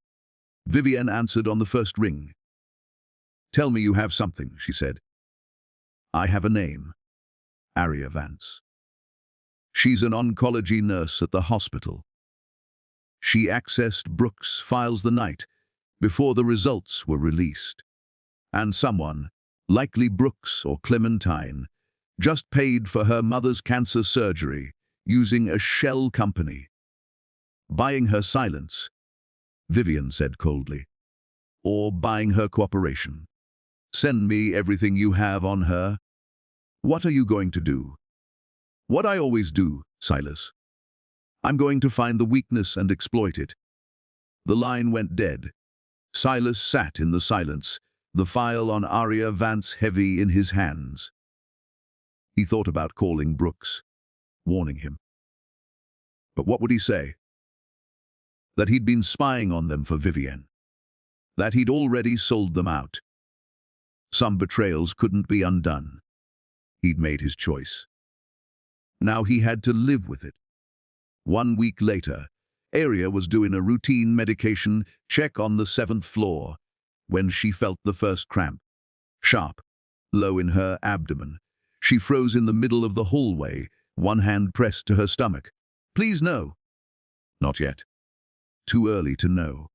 Vivienne answered on the first ring. Tell me you have something, she said. I have a name. Aria Vance. She's an oncology nurse at the hospital. She accessed Brooks' files the night before the results were released. And someone, likely Brooks or Clementine, just paid for her mother's cancer surgery using a shell company. Buying her silence, Vivienne said coldly, or buying her cooperation. Send me everything you have on her. What are you going to do? What I always do, Silas. I'm going to find the weakness and exploit it. The line went dead. Silas sat in the silence, the file on Aria Vance heavy in his hands. He thought about calling Brooks, warning him. But what would he say? That he'd been spying on them for Vivienne. That he'd already sold them out. Some betrayals couldn't be undone. He'd made his choice. Now he had to live with it. 1 week later, Aria was doing a routine medication check on the 7th floor when she felt the first cramp. Sharp, low in her abdomen. She froze in the middle of the hallway, one hand pressed to her stomach. Please no. Not yet. Too early to know.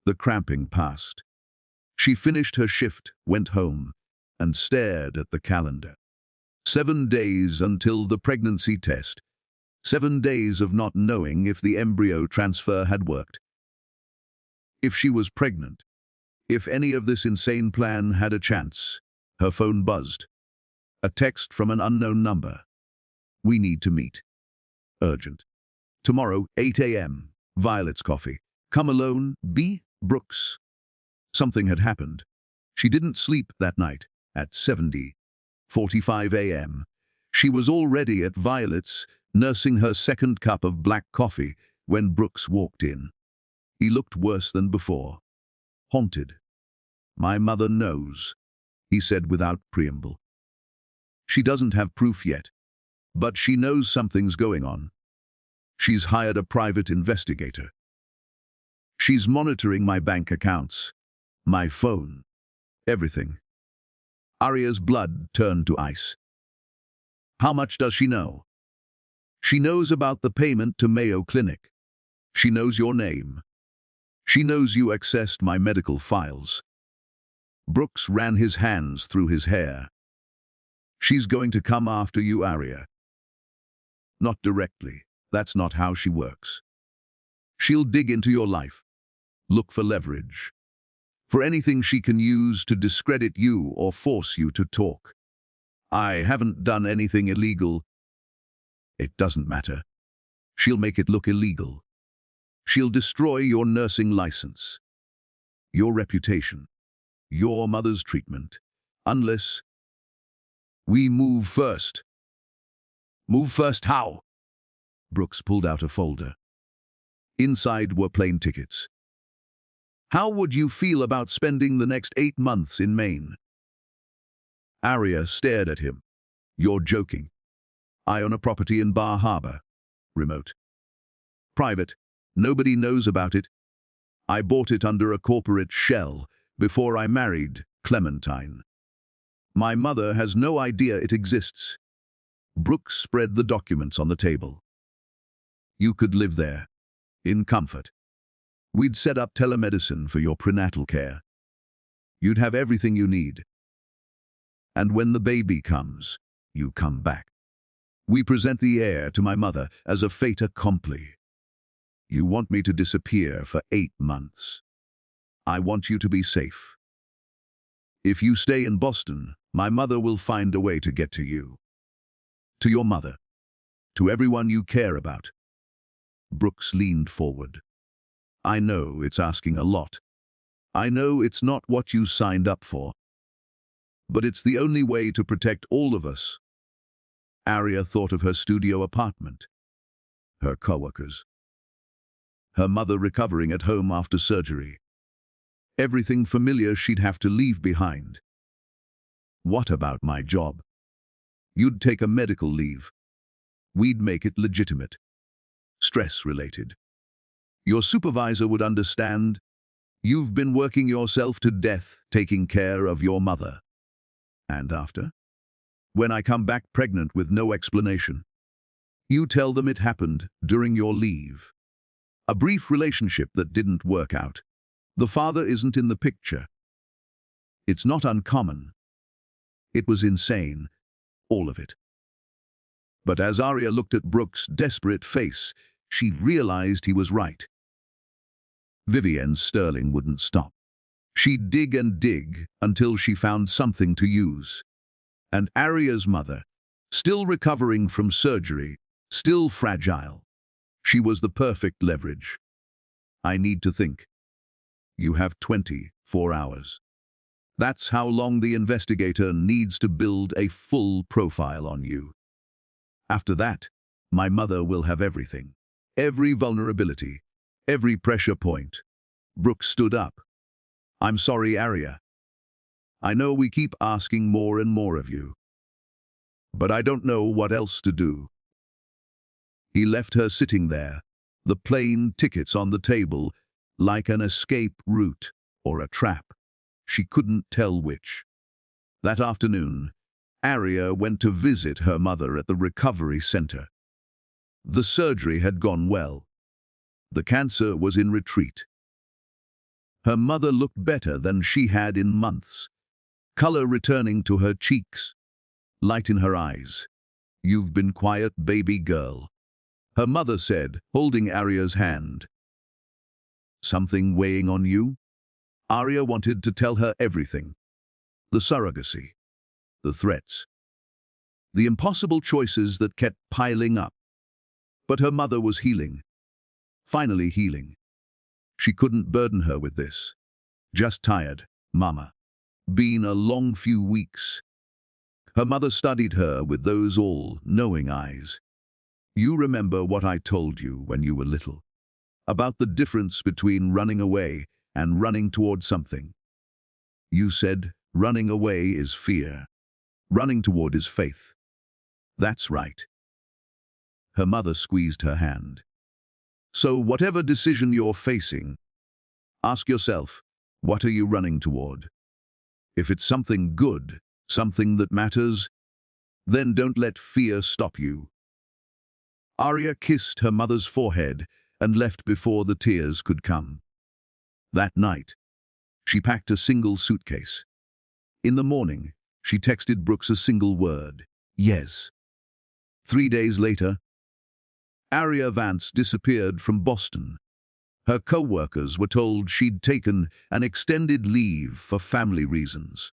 The cramping passed. She finished her shift, went home, and stared at the calendar. 7 days until the pregnancy test. 7 days of not knowing if the embryo transfer had worked. If she was pregnant. If any of this insane plan had a chance. Her phone buzzed. A text from an unknown number. We need to meet. Urgent. Tomorrow, 8 a.m. Violet's coffee. Come alone, B. Brooks. Something had happened. She didn't sleep that night at 7:45 a.m. She was already at Violet's, nursing her second cup of black coffee when Brooks walked in. He looked worse than before. Haunted. My mother knows, he said without preamble. She doesn't have proof yet, but she knows something's going on. She's hired a private investigator. She's monitoring my bank accounts, my phone, everything. Aria's blood turned to ice. How much does she know? She knows about the payment to Mayo Clinic. She knows your name. She knows you accessed my medical files. Brooks ran his hands through his hair. She's going to come after you, Aria. Not directly. That's not how she works. She'll dig into your life, look for leverage, for anything she can use to discredit you or force you to talk. I haven't done anything illegal. It doesn't matter. She'll make it look illegal. She'll destroy your nursing license, your reputation, your mother's treatment, unless we move first. Move first how? Brooks pulled out a folder. Inside were plane tickets. How would you feel about spending the next 8 months in Maine? Aria stared at him. You're joking. I own a property in Bar Harbor. Remote. Private. Nobody knows about it. I bought it under a corporate shell before I married Clementine. My mother has no idea it exists. Brooks spread the documents on the table. You could live there, in comfort. We'd set up telemedicine for your prenatal care. You'd have everything you need. And when the baby comes, you come back. We present the heir to my mother as a fait accompli. You want me to disappear for 8 months. I want you to be safe. If you stay in Boston, my mother will find a way to get to you. To your mother. To everyone you care about. Brooks leaned forward. I know it's asking a lot. I know it's not what you signed up for. But it's the only way to protect all of us. Aria thought of her studio apartment, her coworkers, her mother recovering at home after surgery. Everything familiar she'd have to leave behind. What about my job? You'd take a medical leave. We'd make it legitimate. Stress-related. Your supervisor would understand. You've been working yourself to death taking care of your mother. And after? When I come back pregnant with no explanation, you tell them it happened during your leave. A brief relationship that didn't work out. The father isn't in the picture. It's not uncommon. It was insane, all of it. But as Aria looked at Brooks' desperate face, she realized he was right. Vivienne Sterling wouldn't stop. She'd dig and dig until she found something to use. And Aria's mother, still recovering from surgery, still fragile, she was the perfect leverage. I need to think. You have 24 hours. That's how long the investigator needs to build a full profile on you. After that, my mother will have everything. Every vulnerability, every pressure point. Brooks stood up. I'm sorry, Aria. I know we keep asking more and more of you. But I don't know what else to do. He left her sitting there, the plane tickets on the table, like an escape route or a trap. She couldn't tell which. That afternoon, Aria went to visit her mother at the recovery center. The surgery had gone well. The cancer was in retreat. Her mother looked better than she had in months, color returning to her cheeks, light in her eyes. You've been quiet, baby girl, her mother said, holding Aria's hand. Something weighing on you? Aria wanted to tell her everything. The surrogacy, the threats, the impossible choices that kept piling up. But her mother was healing, finally healing. She couldn't burden her with this. Just tired, Mama. Been a long few weeks. Her mother studied her with those all-knowing eyes. You remember what I told you when you were little, about the difference between running away and running toward something. You said running away is fear. Running toward is faith. That's right. Her mother squeezed her hand. So whatever decision you're facing, ask yourself, what are you running toward? If it's something good, something that matters, then don't let fear stop you. Aria kissed her mother's forehead and left before the tears could come. That night, she packed a single suitcase. In the morning, she texted Brooks a single word, yes. 3 days later, Aria Vance disappeared from Boston. Her co-workers were told she'd taken an extended leave for family reasons.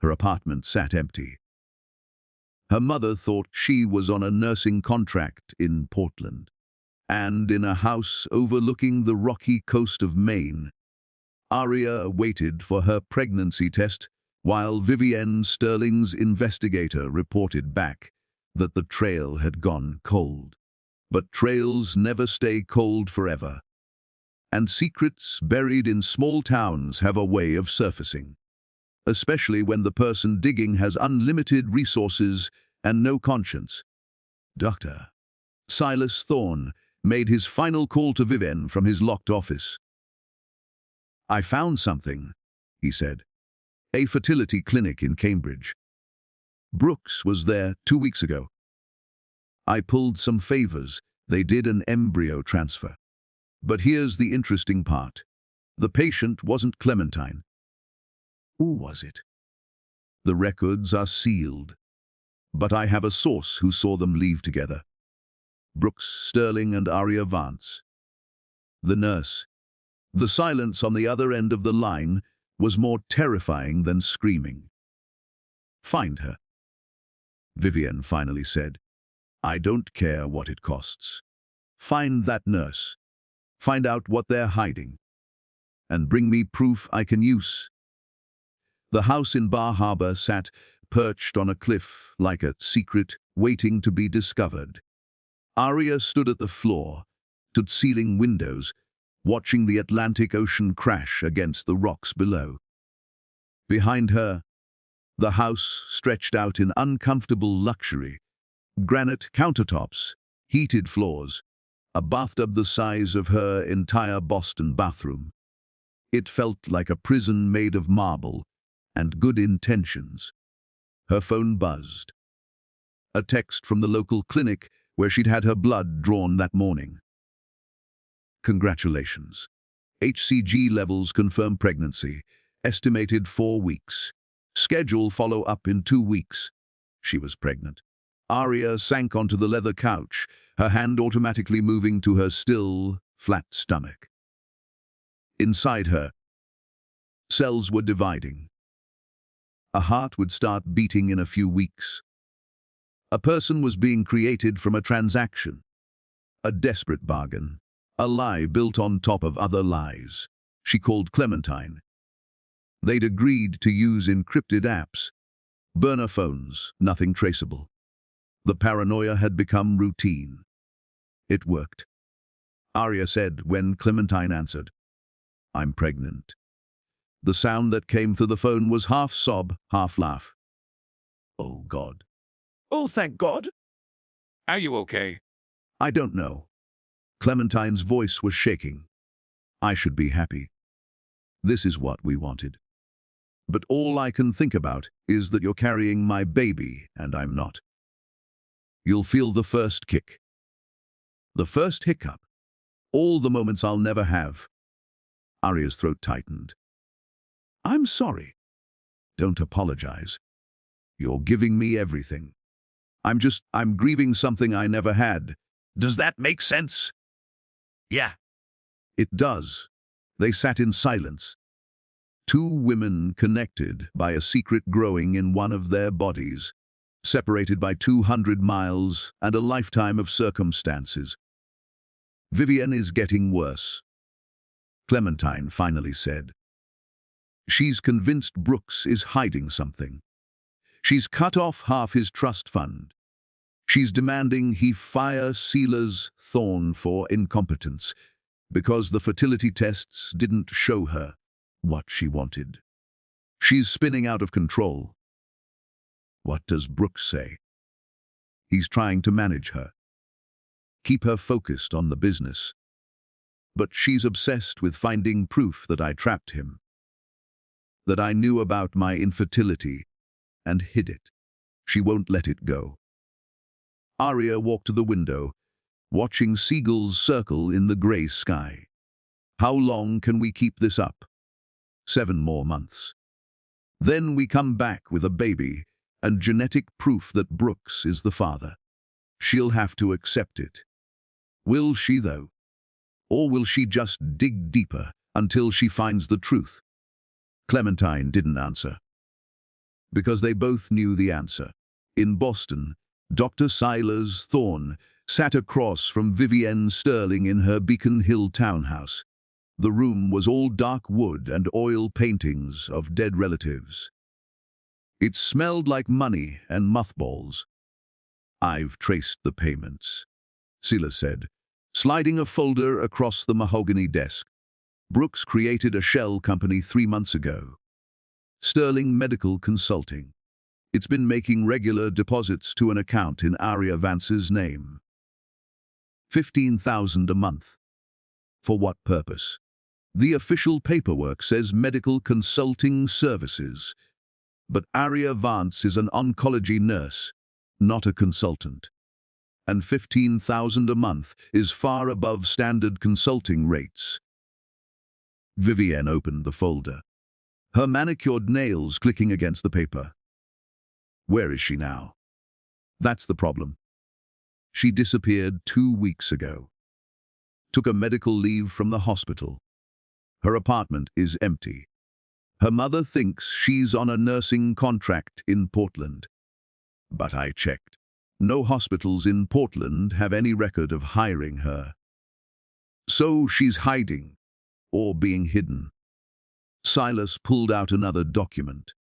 Her apartment sat empty. Her mother thought she was on a nursing contract in Portland, and in a house overlooking the rocky coast of Maine. Aria waited for her pregnancy test while Vivienne Sterling's investigator reported back that the trail had gone cold. But trails never stay cold forever. And secrets buried in small towns have a way of surfacing, especially when the person digging has unlimited resources and no conscience. Dr. Silas Thorne made his final call to Vivienne from his locked office. I found something, he said. A fertility clinic in Cambridge. Brooks was there 2 weeks ago. I pulled some favors. They did an embryo transfer. But here's the interesting part. The patient wasn't Clementine. Who was it? The records are sealed. But I have a source who saw them leave together. Brooks Sterling and Aria Vance. The nurse. The silence on the other end of the line was more terrifying than screaming. Find her, Vivienne finally said. I don't care what it costs. Find that nurse. Find out what they're hiding. And bring me proof I can use. The house in Bar Harbor sat perched on a cliff like a secret waiting to be discovered. Aria stood at the floor, stood sealing windows, watching the Atlantic Ocean crash against the rocks below. Behind her, the house stretched out in uncomfortable luxury. Granite countertops, heated floors, a bathtub the size of her entire Boston bathroom. It felt like a prison made of marble and good intentions. Her phone buzzed. A text from the local clinic where she'd had her blood drawn that morning. Congratulations. HCG levels confirm pregnancy. Estimated 4 weeks. Schedule follow-up in 2 weeks. She was pregnant. Aria sank onto the leather couch, her hand automatically moving to her still, flat stomach. Inside her, cells were dividing. A heart would start beating in a few weeks. A person was being created from a transaction. A desperate bargain. A lie built on top of other lies. She called Clementine. They'd agreed to use encrypted apps. Burner phones, nothing traceable. The paranoia had become routine. It worked. Aria said when Clementine answered, "I'm pregnant." The sound that came through the phone was half sob, half laugh. "Oh, God." Oh, thank God. Are you okay? "I don't know." Clementine's voice was shaking. "I should be happy. This is what we wanted. But all I can think about is that you're carrying my baby and I'm not. You'll feel the first kick. The first hiccup. All the moments I'll never have." Aria's throat tightened. "I'm sorry." "Don't apologize. You're giving me everything. I'm grieving something I never had. Does that make sense?" Yeah. It does. They sat in silence. Two women connected by a secret growing in one of their bodies, separated by 200 miles and a lifetime of circumstances. "Vivienne is getting worse," Clementine finally said. "She's convinced Brooks is hiding something. She's cut off half his trust fund. She's demanding he fire Silas Thorne for incompetence because the fertility tests didn't show her what she wanted. She's spinning out of control." What does Brooks say? He's trying to manage her, keep her focused on the business. But she's obsessed with finding proof that I trapped him, that I knew about my infertility and hid it. She won't let it go. Aria walked to the window, watching seagulls circle in the grey sky. "How long can we keep this up?" 7 more months. Then we come back with a baby and genetic proof that Brooks is the father. She'll have to accept it. Will she, though? Or will she just dig deeper until she finds the truth? Clementine didn't answer, because they both knew the answer. In Boston, Dr. Silas Thorne sat across from Vivienne Sterling in her Beacon Hill townhouse. The room was all dark wood and oil paintings of dead relatives. It smelled like money and mothballs. "I've traced the payments," Silas said, sliding a folder across the mahogany desk. "Brooks created a shell company 3 months ago. Sterling Medical Consulting. It's been making regular deposits to an account in Aria Vance's name. 15,000 a month. For what purpose? The official paperwork says medical consulting services. But Aria Vance is an oncology nurse, not a consultant. And 15,000 a month is far above standard consulting rates." Vivienne opened the folder, her manicured nails clicking against the paper. "Where is she now?" "That's the problem. She disappeared 2 weeks ago. Took a medical leave from the hospital. Her apartment is empty. Her mother thinks she's on a nursing contract in Portland. But I checked. No hospitals in Portland have any record of hiring her. So she's hiding, or being hidden." Silas pulled out another document.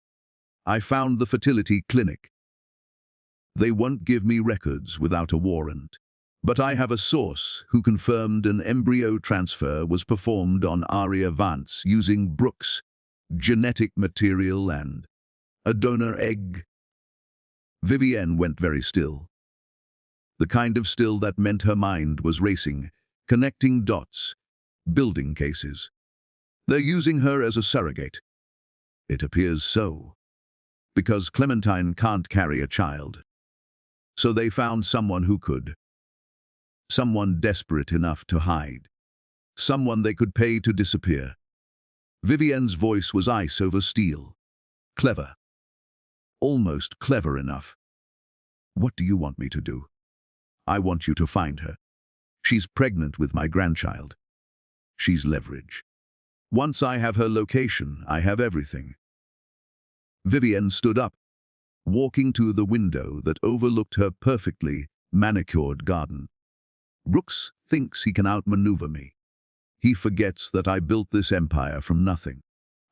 "I found the fertility clinic. They won't give me records without a warrant. But I have a source who confirmed an embryo transfer was performed on Aria Vance using Brooks' genetic material and a donor egg." Vivienne went very still. The kind of still that meant her mind was racing, connecting dots, building cases. "They're using her as a surrogate." "It appears so. Because Clementine can't carry a child. So they found someone who could. Someone desperate enough to hide. Someone they could pay to disappear. Vivienne's voice was ice over steel. Clever. Almost clever enough. What do you want me to do? I want you to find her. She's pregnant with my grandchild. She's leverage. Once I have her location, I have everything. Vivienne stood up, walking to the window that overlooked her perfectly manicured garden. Brooks thinks he can outmaneuver me. He forgets that I built this empire from nothing.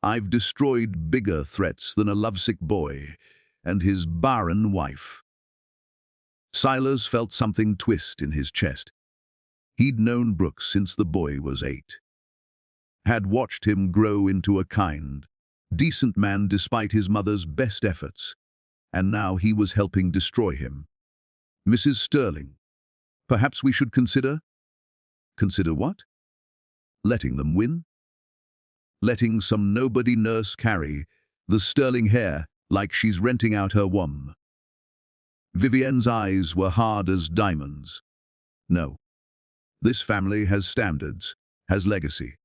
I've destroyed bigger threats than a lovesick boy and his barren wife. Silas felt something twist in his chest. He'd known Brooks since the boy was 8. Had watched him grow into a kind, decent man despite his mother's best efforts, and now he was helping destroy him. Mrs. Sterling, perhaps we should consider? Consider what? Letting them win? Letting some nobody nurse carry the Sterling Heir like she's renting out her womb. Vivienne's eyes were hard as diamonds. No. This family has standards, has legacy.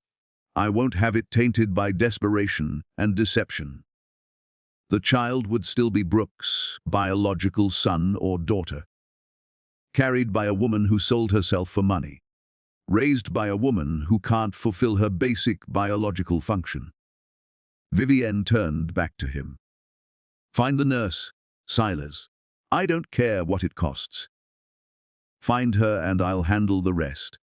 I won't have it tainted by desperation and deception. The child would still be Brooks' biological son or daughter. Carried by a woman who sold herself for money. Raised by a woman who can't fulfill her basic biological function. Vivienne turned back to him. Find the nurse, Silas. I don't care what it costs. Find her and I'll handle the rest.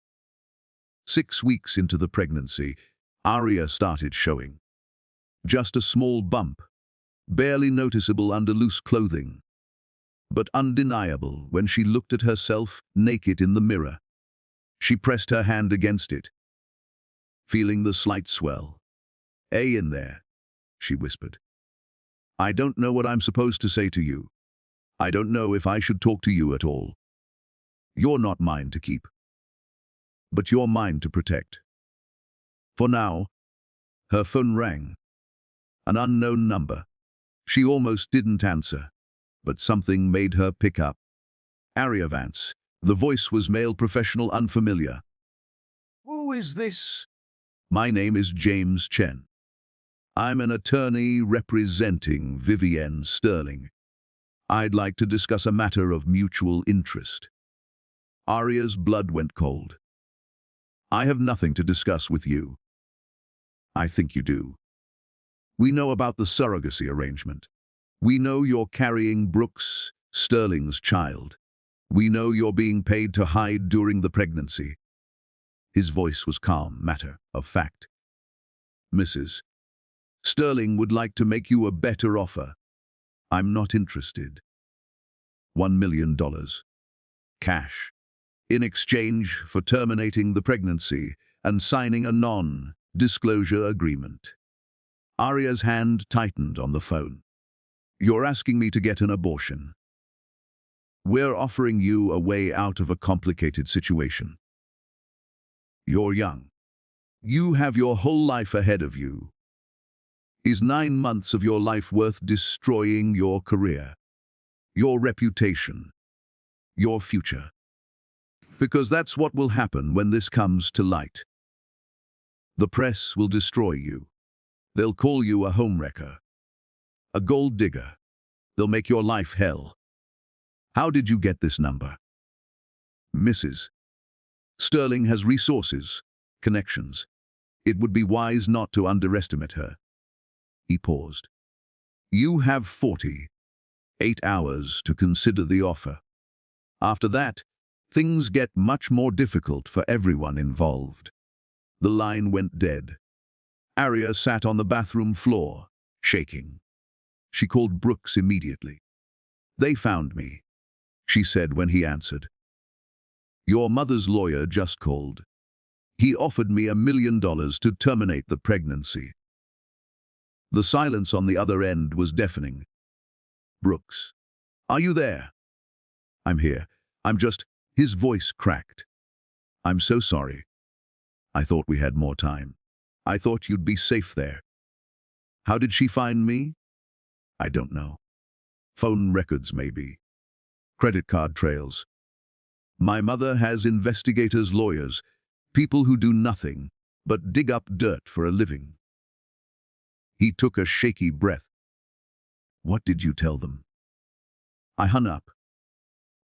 6 weeks into the pregnancy, Aria started showing. Just a small bump, barely noticeable under loose clothing, but undeniable when she looked at herself naked in the mirror. She pressed her hand against it, feeling the slight swell. In there, she whispered. I don't know what I'm supposed to say to you. I don't know if I should talk to you at all. You're not mine to keep, but you're mine to protect. For now, her phone rang. An unknown number. She almost didn't answer, but something made her pick up. Aria Vance. The voice was male professional unfamiliar. Who is this? My name is James Chen. I'm an attorney representing Vivienne Sterling. I'd like to discuss a matter of mutual interest. Aria's blood went cold. I have nothing to discuss with you. I think you do. We know about the surrogacy arrangement. We know you're carrying Brooks Sterling's child. We know you're being paid to hide during the pregnancy. His voice was calm, matter of fact. Mrs. Sterling would like to make you a better offer. I'm not interested. $1 million. Cash. In exchange for terminating the pregnancy and signing a non-disclosure agreement. Aria's hand tightened on the phone. You're asking me to get an abortion. We're offering you a way out of a complicated situation. You're young. You have your whole life ahead of you. Is 9 months of your life worth destroying your career, your reputation, your future? Because that's what will happen when this comes to light. The press will destroy you. They'll call you a homewrecker, a gold digger. They'll make your life hell. How did you get this number? Mrs. Sterling has resources, connections. It would be wise not to underestimate her. He paused. You have 48 hours to consider the offer. After that, things get much more difficult for everyone involved. The line went dead. Aria sat on the bathroom floor, shaking. She called Brooks immediately. They found me, she said when he answered. Your mother's lawyer just called. He offered me $1 million to terminate the pregnancy. The silence on the other end was deafening. Brooks, are you there? I'm here. His voice cracked. I'm so sorry. I thought we had more time. I thought you'd be safe there. How did she find me? I don't know. Phone records, maybe. Credit card trails. My mother has investigators' lawyers. People who do nothing but dig up dirt for a living. He took a shaky breath. What did you tell them? I hung up.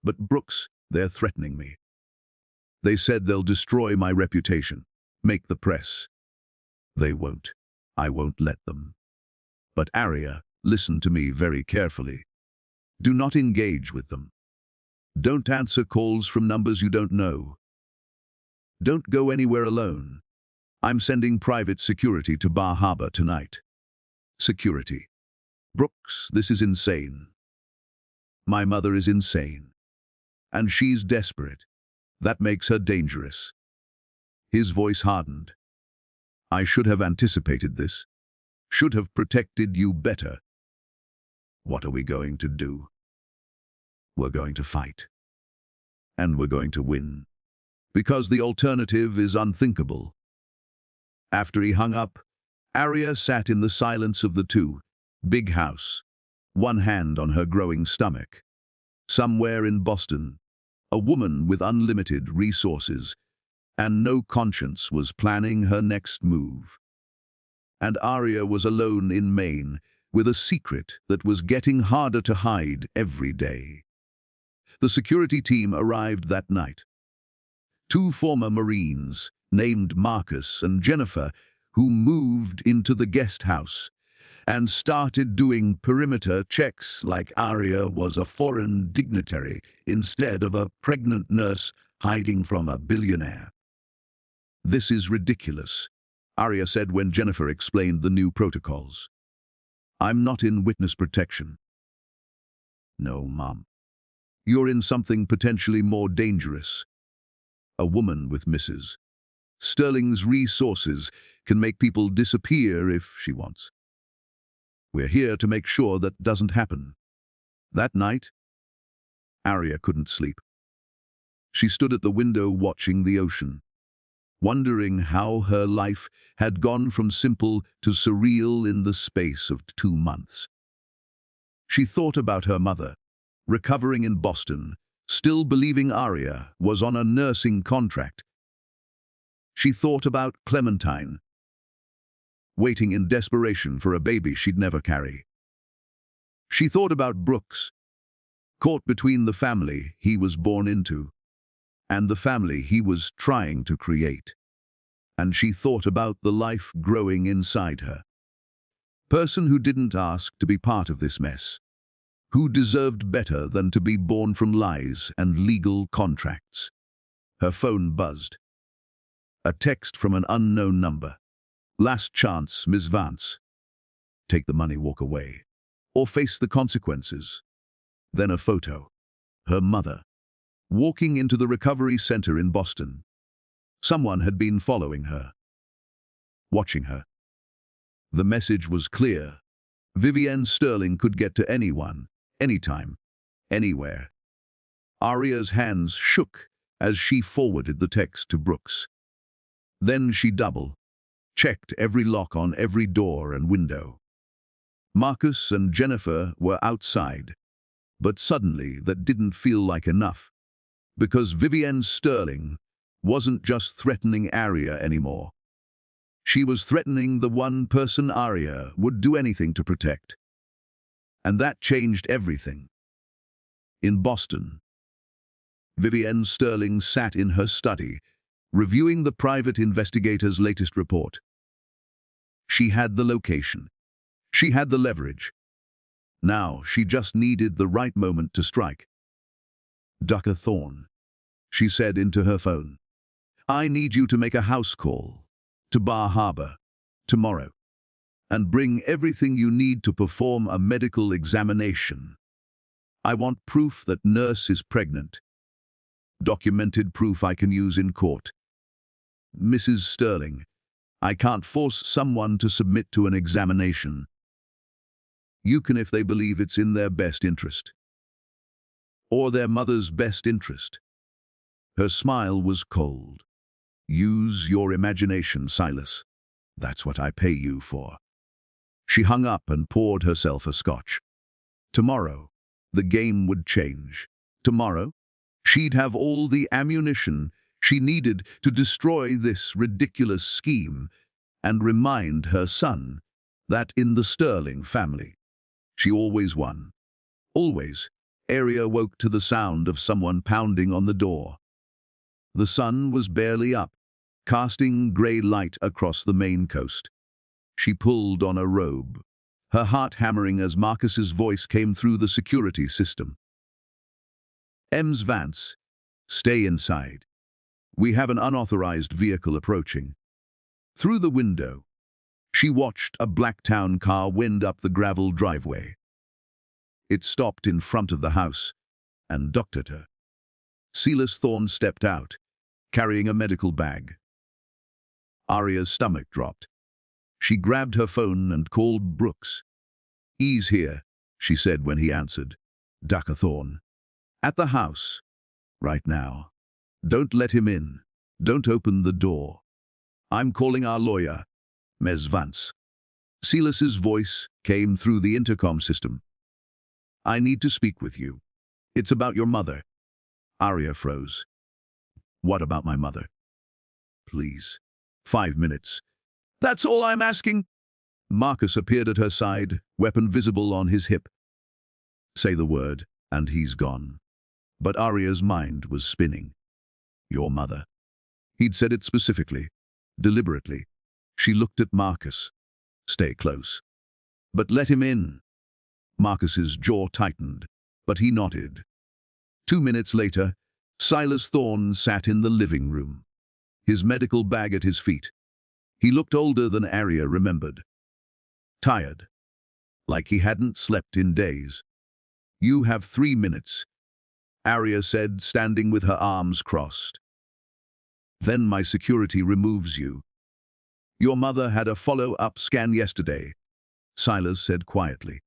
But Brooks, they're threatening me. They said they'll destroy my reputation, make the press. They won't. I won't let them. But Aria, listen to me very carefully. Do not engage with them. Don't answer calls from numbers you don't know. Don't go anywhere alone. I'm sending private security to Bar Harbor tonight. Security. Brooks, this is insane. My mother is insane. And she's desperate. That makes her dangerous. His voice hardened. I should have anticipated this. Should have protected you better. What are we going to do? We're going to fight. And we're going to win. Because the alternative is unthinkable. After he hung up, Aria sat in the silence of the two, big house, one hand on her growing stomach. Somewhere in Boston, a woman with unlimited resources and no conscience was planning her next move. And Aria was alone in Maine with a secret that was getting harder to hide every day. The security team arrived that night. Two former Marines, named Marcus and Jennifer, who moved into the guest house and started doing perimeter checks like Aria was a foreign dignitary instead of a pregnant nurse hiding from a billionaire. This is ridiculous, Aria said when Jennifer explained the new protocols. I'm not in witness protection. No, Mom. You're in something potentially more dangerous. A woman with Mrs. Sterling's resources can make people disappear if she wants. We're here to make sure that doesn't happen. That night, Aria couldn't sleep. She stood at the window watching the ocean, wondering how her life had gone from simple to surreal in the space of 2 months. She thought about her mother, recovering in Boston, still believing Aria was on a nursing contract. She thought about Clementine, waiting in desperation for a baby she'd never carry. She thought about Brooks, caught between the family he was born into and the family he was trying to create. And she thought about the life growing inside her. Person who didn't ask to be part of this mess, who deserved better than to be born from lies and legal contracts. Her phone buzzed. A text from an unknown number. Last chance, Miss Vance. Take the money, walk away, or face the consequences. Then a photo. Her mother, walking into the recovery center in Boston. Someone had been following her, watching her. The message was clear. Vivienne Sterling could get to anyone, anytime, anywhere. Aria's hands shook as she forwarded the text to Brooks. Then she double-checked every lock on every door and window. Marcus and Jennifer were outside, but suddenly that didn't feel like enough, because Vivienne Sterling wasn't just threatening Aria anymore. She was threatening the one person Aria would do anything to protect. And that changed everything. In Boston, Vivienne Sterling sat in her study, reviewing the private investigator's latest report. She had the location. She had the leverage. Now she just needed the right moment to strike. Dr. Thorne, she said into her phone, I need you to make a house call to Bar Harbor tomorrow and bring everything you need to perform a medical examination. I want proof that nurse is pregnant. Documented proof I can use in court. Mrs. Sterling, I can't force someone to submit to an examination. You can if they believe it's in their best interest. Or their mother's best interest. Her smile was cold. Use your imagination, Silas. That's what I pay you for. She hung up and poured herself a scotch. Tomorrow, the game would change. Tomorrow, she'd have all the ammunition She needed to destroy this ridiculous scheme and remind her son that in the Sterling family, she always won. Always. Aria woke to the sound of someone pounding on the door. The sun was barely up, casting grey light across the main coast. She pulled on a robe, her heart hammering as Marcus's voice came through the security system. "Ems Vance, stay inside. We have an unauthorized vehicle approaching." Through the window, she watched a black town car wind up the gravel driveway. It stopped in front of the house and docked at her. Silas Thorne stepped out, carrying a medical bag. Aria's stomach dropped. She grabbed her phone and called Brooks. "He's here," she said when he answered. "Dr. Thorne. At the house. Right now. Don't let him in. Don't open the door. I'm calling our lawyer, Ms. Vance." Silas's voice came through the intercom system. "I need to speak with you. It's about your mother." Aria froze. "What about my mother?" "Please. 5 minutes. That's all I'm asking." Marcus appeared at her side, weapon visible on his hip. Say the word, and he's gone. But Aria's mind was spinning. Your mother. He'd said it specifically, deliberately. She looked at Marcus. Stay close. But let him in. Marcus's jaw tightened, but he nodded. 2 minutes later, Silas Thorne sat in the living room, his medical bag at his feet. He looked older than Aria remembered. Tired, like he hadn't slept in days. "You have 3 minutes," Aria said, standing with her arms crossed. "Then my security removes you." "Your mother had a follow-up scan yesterday," Silas said quietly.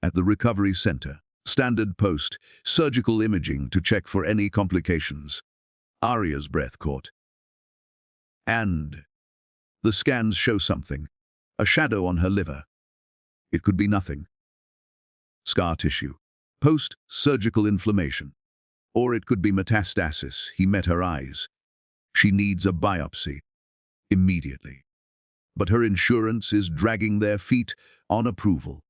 "At the recovery center. Standard post, surgical imaging to check for any complications." Aria's breath caught. "And the scans show something. A shadow on her liver. It could be nothing. Scar tissue. Post-surgical inflammation. Or it could be metastasis." He met her eyes. "She needs a biopsy. Immediately. But her insurance is dragging their feet on approval.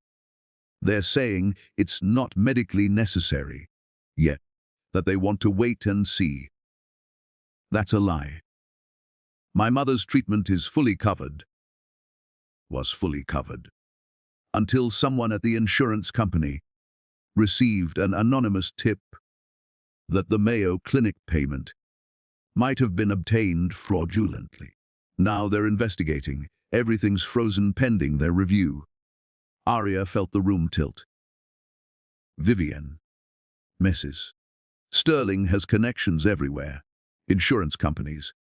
They're saying it's not medically necessary yet, that they want to wait and see." "That's a lie. My mother's treatment is fully covered." Was fully covered. Until someone at the insurance company received an anonymous tip that the Mayo Clinic payment might have been obtained fraudulently. Now they're investigating. Everything's frozen pending their review. Aria felt the room tilt. Vivienne. Mrs. Sterling has connections everywhere. Insurance companies.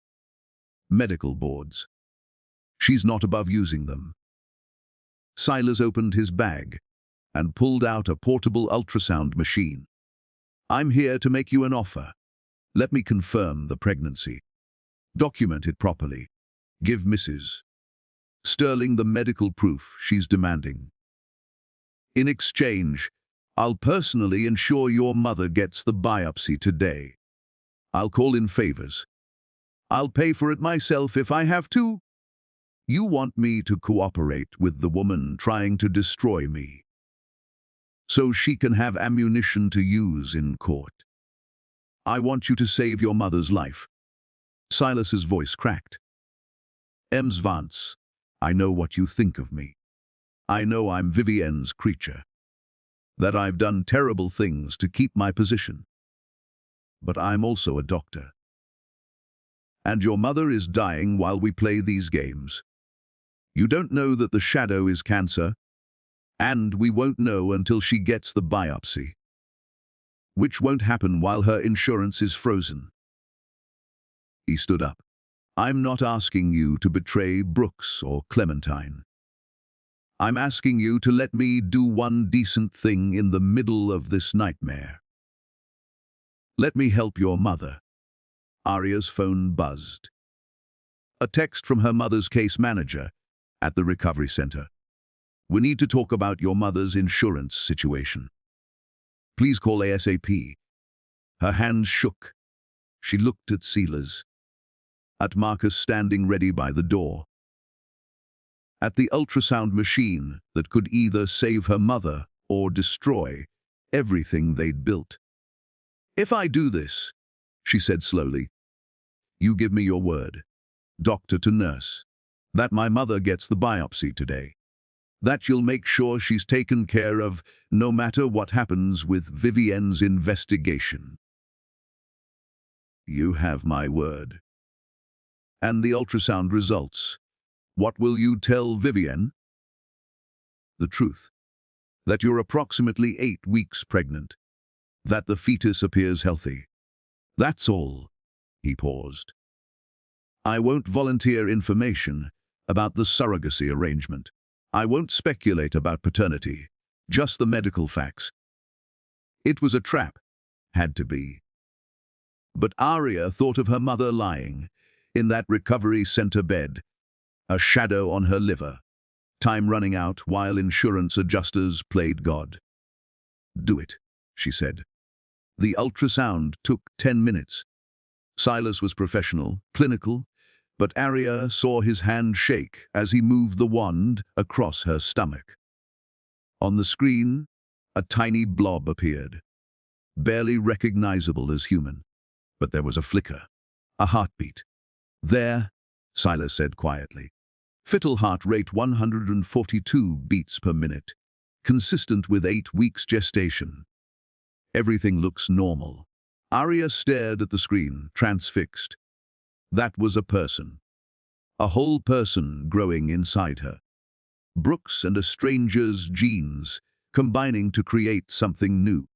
Medical boards. She's not above using them. Silas opened his bag and pulled out a portable ultrasound machine. "I'm here to make you an offer. Let me confirm the pregnancy. Document it properly. Give Mrs. Sterling the medical proof she's demanding. In exchange, I'll personally ensure your mother gets the biopsy today. I'll call in favors. I'll pay for it myself if I have to. You want me to cooperate with the woman trying to destroy me, so she can have ammunition to use in court. I want you to save your mother's life." Silas's voice cracked. "Ems Vance, I know what you think of me. I know I'm Vivienne's creature, that I've done terrible things to keep my position. But I'm also a doctor. And your mother is dying while we play these games. You don't know that the shadow is cancer, and we won't know until she gets the biopsy, which won't happen while her insurance is frozen." He stood up. "I'm not asking you to betray Brooks or Clementine. I'm asking you to let me do one decent thing in the middle of this nightmare. Let me help your mother." Aria's phone buzzed. A text from her mother's case manager at the recovery center. "We need to talk about your mother's insurance situation. Please call ASAP." Her hands shook. She looked at Silas, at Marcus standing ready by the door, at the ultrasound machine that could either save her mother or destroy everything they'd built. "If I do this," she said slowly, "you give me your word, doctor to nurse, that my mother gets the biopsy today, that you'll make sure she's taken care of no matter what happens with Vivienne's investigation." "You have my word." "And the ultrasound results. What will you tell Vivienne?" "The truth. That you're approximately 8 weeks pregnant. That the fetus appears healthy. That's all." He paused. "I won't volunteer information about the surrogacy arrangement. I won't speculate about paternity. Just the medical facts. It was a trap. Had to be." But Aria thought of her mother lying in that recovery center bed, a shadow on her liver, time running out while insurance adjusters played God. "Do it," she said. The ultrasound took 10 minutes. Silas was professional, clinical, but Aria saw his hand shake as he moved the wand across her stomach. On the screen, a tiny blob appeared, barely recognizable as human. But there was a flicker, a heartbeat. "There," Silas said quietly. "Fetal heart rate 142 beats per minute, consistent with 8 weeks gestation. Everything looks normal." Aria stared at the screen, transfixed. That was a person. A whole person growing inside her. Brooks and a stranger's genes combining to create something new.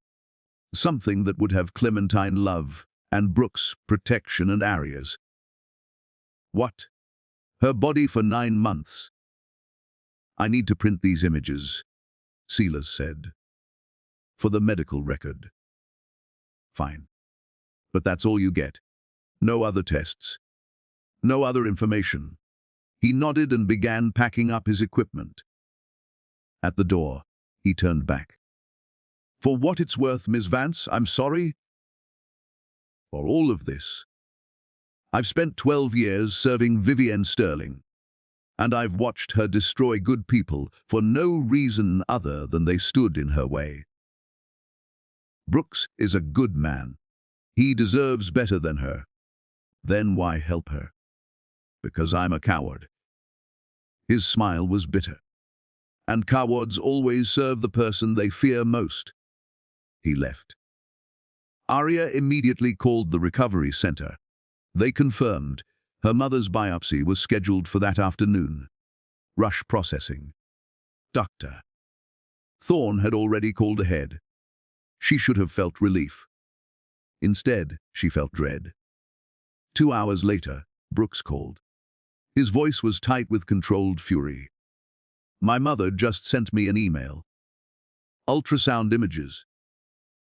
Something that would have Clementine love and Brooks protection and Aria's. What? Her body for 9 months. "I need to print these images," Silas said. "For the medical record." "Fine. But that's all you get. No other tests. No other information." He nodded and began packing up his equipment. At the door, he turned back. "For what it's worth, Miss Vance, I'm sorry for all of this. I've spent 12 years serving Vivienne Sterling, and I've watched her destroy good people for no reason other than they stood in her way. Brooks is a good man. He deserves better than her. Then why help her? Because I'm a coward." His smile was bitter. "And cowards always serve the person they fear most." He left. Aria immediately called the recovery center. They confirmed her mother's biopsy was scheduled for that afternoon. Rush processing. Doctor Thorne had already called ahead. She should have felt relief. Instead, she felt dread. 2 hours later, Brooks called. His voice was tight with controlled fury. "My mother just sent me an email. Ultrasound images.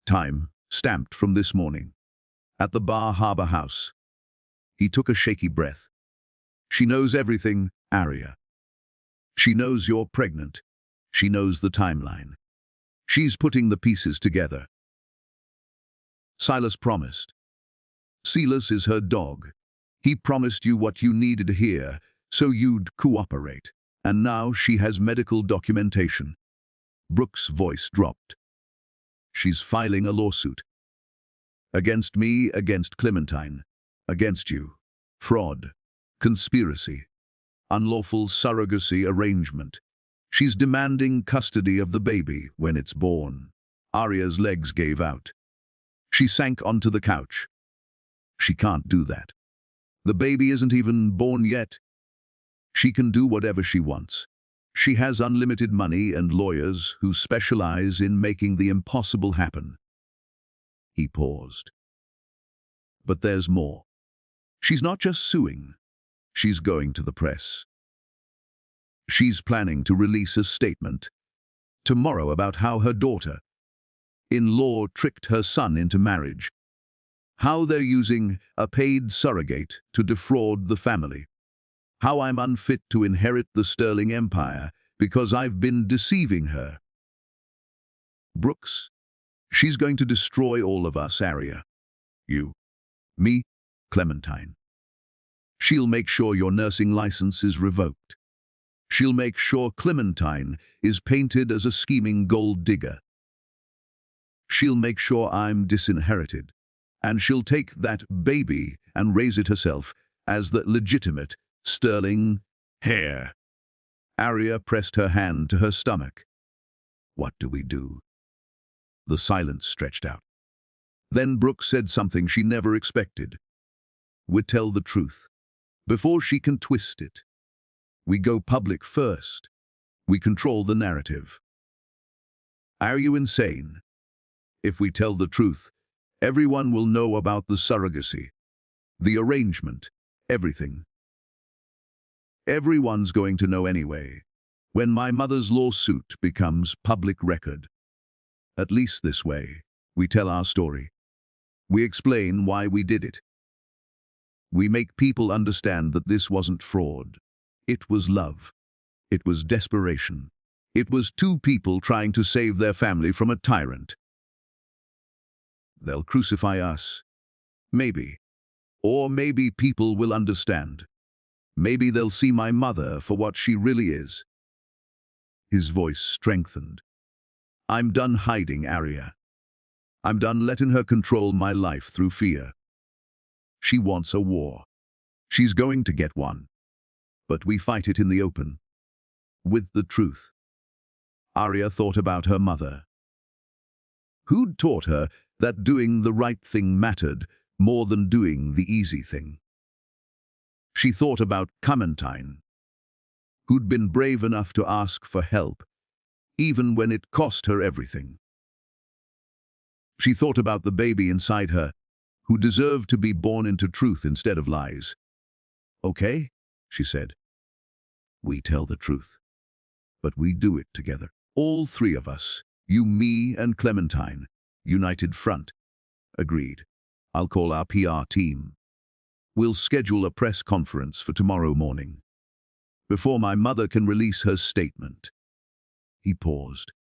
Time stamped from this morning. At the Bar Harbor House." He took a shaky breath. "She knows everything, Aria. She knows you're pregnant. She knows the timeline. She's putting the pieces together." Silas promised. Silas is her dog. He promised you what you needed to hear, so you'd cooperate. And now she has medical documentation. Brooks' voice dropped. "She's filing a lawsuit. Against me, against Clementine. Against you. Fraud. Conspiracy. Unlawful surrogacy arrangement. She's demanding custody of the baby when it's born." Aria's legs gave out. She sank onto the couch. "She can't do that. The baby isn't even born yet. She can do whatever she wants. She has unlimited money and lawyers who specialize in making the impossible happen." He paused. "But there's more. She's not just suing. She's going to the press. She's planning to release a statement tomorrow about how her daughter-in-law tricked her son into marriage, how they're using a paid surrogate to defraud the family, how I'm unfit to inherit the Sterling Empire because I've been deceiving her. Brooks, she's going to destroy all of us, Aria. You, me, Clementine. She'll make sure your nursing license is revoked. She'll make sure Clementine is painted as a scheming gold digger. She'll make sure I'm disinherited. And she'll take that baby and raise it herself as the legitimate Sterling heir. Aria pressed her hand to her stomach. What do we do? The silence stretched out. Then Brooke said something she never expected. We tell the truth, before she can twist it. We go public first. We control the narrative. Are you insane? If we tell the truth, everyone will know about the surrogacy, the arrangement, everything. Everyone's going to know anyway, when my mother's lawsuit becomes public record. At least this way, we tell our story. We explain why we did it. We make people understand that this wasn't fraud. It was love. It was desperation. It was two people trying to save their family from a tyrant. They'll crucify us. Maybe. Or maybe people will understand. Maybe they'll see my mother for what she really is. His voice strengthened. I'm done hiding Aria. I'm done letting her control my life through fear. She wants a war. She's going to get one. But we fight it in the open. With the truth. Aria thought about her mother. Who'd taught her that doing the right thing mattered more than doing the easy thing? She thought about Clementine, who'd been brave enough to ask for help, even when it cost her everything. She thought about the baby inside her, who deserved to be born into truth instead of lies. Okay, she said. We tell the truth, but we do it together. All three of us, you, me, and Clementine, united front. Agreed. I'll call our PR team. We'll schedule a press conference for tomorrow morning, before my mother can release her statement. He paused.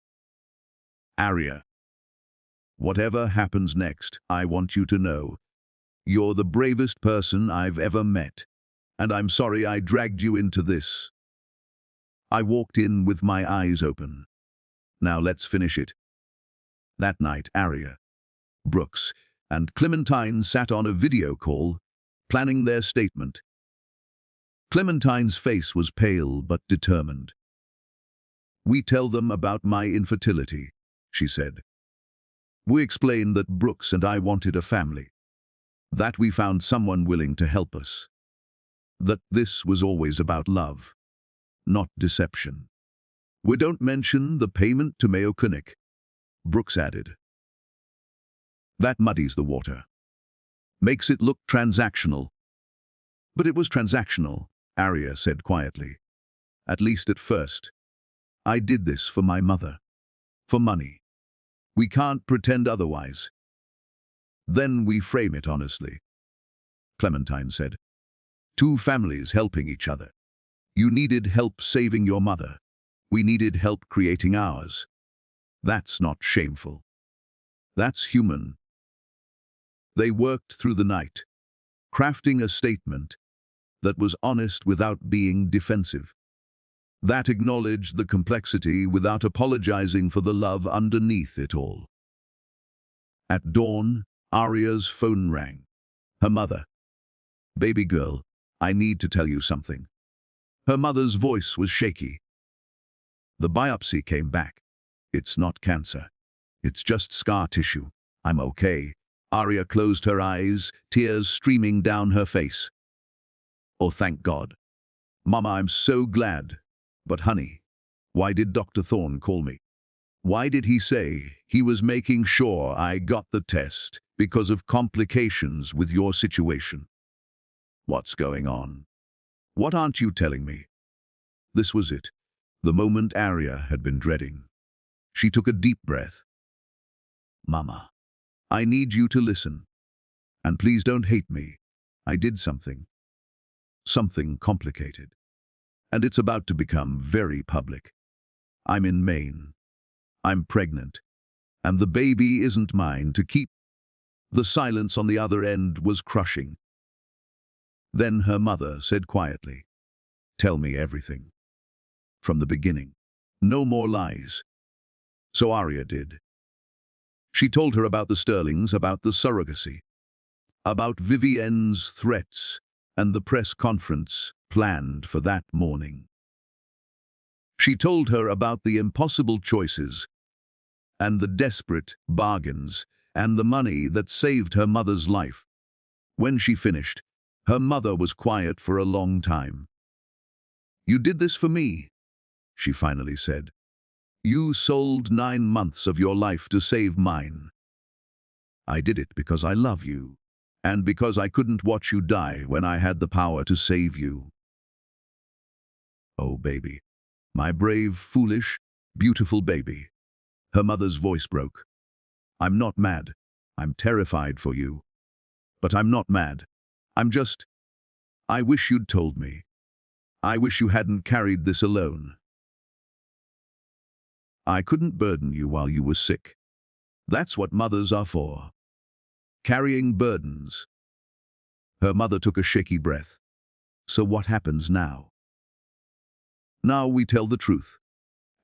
Aria, whatever happens next, I want you to know, you're the bravest person I've ever met, and I'm sorry I dragged you into this. I walked in with my eyes open. Now let's finish it. That night, Aria, Brooks, and Clementine sat on a video call, planning their statement. Clementine's face was pale but determined. We tell them about my infertility, she said. We explained that Brooks and I wanted a family, that we found someone willing to help us, that this was always about love, not deception. We don't mention the payment to Mayo Clinic, Brooks added. That muddies the water, makes it look transactional. But it was transactional, Aria said quietly. At least at first. I did this for my mother. For money. We can't pretend otherwise. Then we frame it honestly. Clementine said. Two families helping each other. You needed help saving your mother. We needed help creating ours. That's not shameful. That's human. They worked through the night, crafting a statement that was honest without being defensive, that acknowledged the complexity without apologizing for the love underneath it all. At dawn, Aria's phone rang. Her mother. Baby girl, I need to tell you something. Her mother's voice was shaky. The biopsy came back. It's not cancer. It's just scar tissue. I'm okay. Aria closed her eyes, tears streaming down her face. Oh, thank God. Mama, I'm so glad. But honey, why did Dr. Thorne call me? Why did he say he was making sure I got the test because of complications with your situation? What's going on? What aren't you telling me? This was it, the moment Aria had been dreading. She took a deep breath. Mama, I need you to listen. And please don't hate me. I did something. Something complicated. And it's about to become very public. I'm in Maine. I'm pregnant. And the baby isn't mine to keep. The silence on the other end was crushing. Then her mother said quietly, "Tell me everything. From the beginning. No more lies." So Aria did. She told her about the Sterlings, about the surrogacy, about Vivienne's threats and the press conference planned for that morning. She told her about the impossible choices and the desperate bargains and the money that saved her mother's life. When she finished, her mother was quiet for a long time. "You did this for me," she finally said. "You sold 9 months of your life to save mine. I did it because I love you, and because I couldn't watch you die when I had the power to save you." "Oh, baby, my brave, foolish, beautiful baby." Her mother's voice broke. "I'm not mad. I'm terrified for you. But I'm not mad. I wish you'd told me. I wish you hadn't carried this alone. I couldn't burden you while you were sick. That's what mothers are for. Carrying burdens." Her mother took a shaky breath. "So what happens now?" "Now we tell the truth,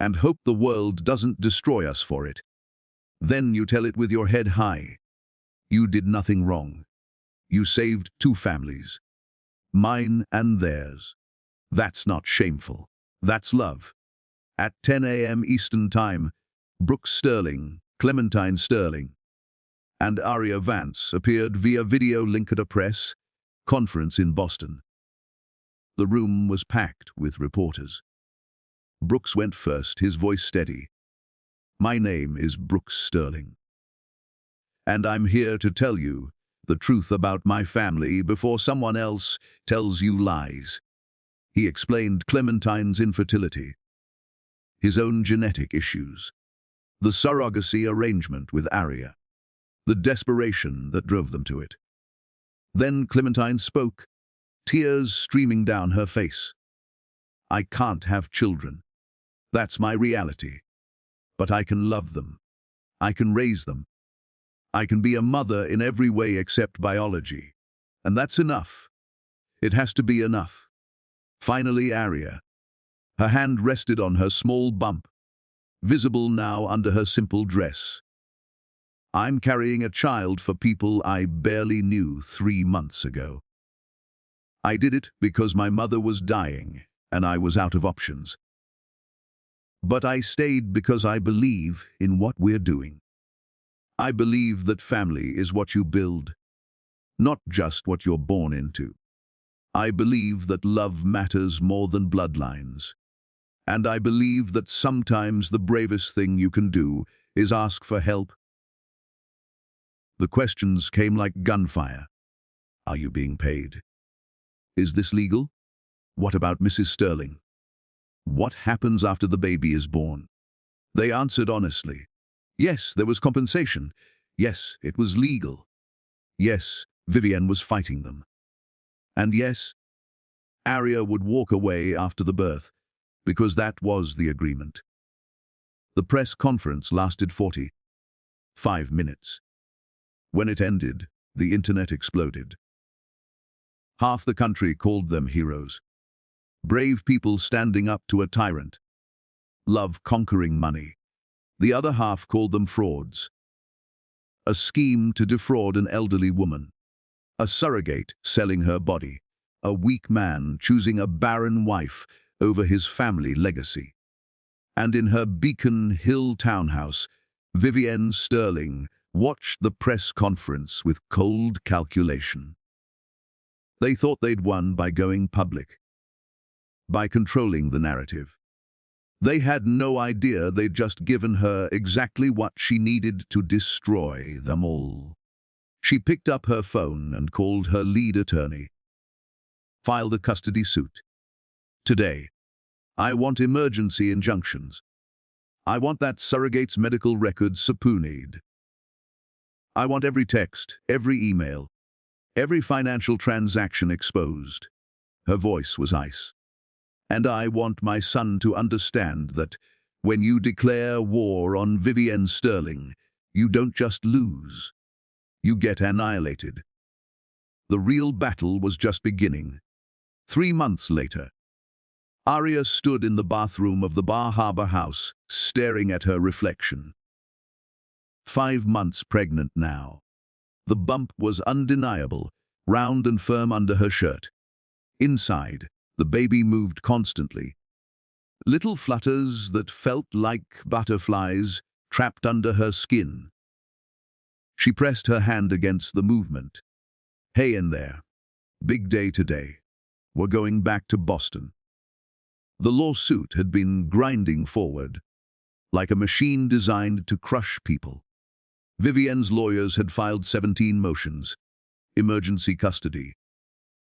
and hope the world doesn't destroy us for it. Then you tell it with your head high. You did nothing wrong. You saved 2 families. Mine and theirs. That's not shameful. That's love." At 10 a.m. Eastern Time, Brooke Sterling, Clementine Sterling, and Aria Vance appeared via video link at a press conference in Boston. The room was packed with reporters. Brooks went first, his voice steady. "My name is Brooke Sterling, and I'm here to tell you the truth about my family before someone else tells you lies." He explained Clementine's infertility, his own genetic issues, the surrogacy arrangement with Aria, the desperation that drove them to it. Then Clementine spoke, tears streaming down her face. "I can't have children. That's my reality. But I can love them. I can raise them. I can be a mother in every way except biology. And that's enough. It has to be enough." Finally, Aria. Her hand rested on her small bump, visible now under her simple dress. "I'm carrying a child for people I barely knew 3 months ago. I did it because my mother was dying and I was out of options. But I stayed because I believe in what we're doing. I believe that family is what you build, not just what you're born into. I believe that love matters more than bloodlines. And I believe that sometimes the bravest thing you can do is ask for help." The questions came like gunfire. Are you being paid? Is this legal? What about Mrs. Sterling? What happens after the baby is born? They answered honestly. Yes, there was compensation. Yes, it was legal. Yes, Vivienne was fighting them. And yes, Aria would walk away after the birth, because that was the agreement. The press conference lasted 45 minutes. When it ended, the internet exploded. Half the country called them heroes. Brave people standing up to a tyrant. Love conquering money. The other half called them frauds. A scheme to defraud an elderly woman. A surrogate selling her body. A weak man choosing a barren wife over his family legacy. And in her Beacon Hill townhouse, Vivienne Sterling watched the press conference with cold calculation. They thought they'd won by going public, by controlling the narrative. They had no idea they'd just given her exactly what she needed to destroy them all. She picked up her phone and called her lead attorney. "File the custody suit. Today. I want emergency injunctions. I want that surrogate's medical records subpoenaed. I want every text, every email, every financial transaction exposed." Her voice was ice. "And I want my son to understand that when you declare war on Vivienne Sterling, you don't just lose. You get annihilated." The real battle was just beginning. 3 months later, Aria stood in the bathroom of the Bar Harbor house, staring at her reflection. 5 months pregnant now. The bump was undeniable, round and firm under her shirt. Inside, the baby moved constantly. Little flutters that felt like butterflies trapped under her skin. She pressed her hand against the movement. Hey in there. Big day today. We're going back to Boston. The lawsuit had been grinding forward, like a machine designed to crush people. Vivienne's lawyers had filed 17 motions, emergency custody,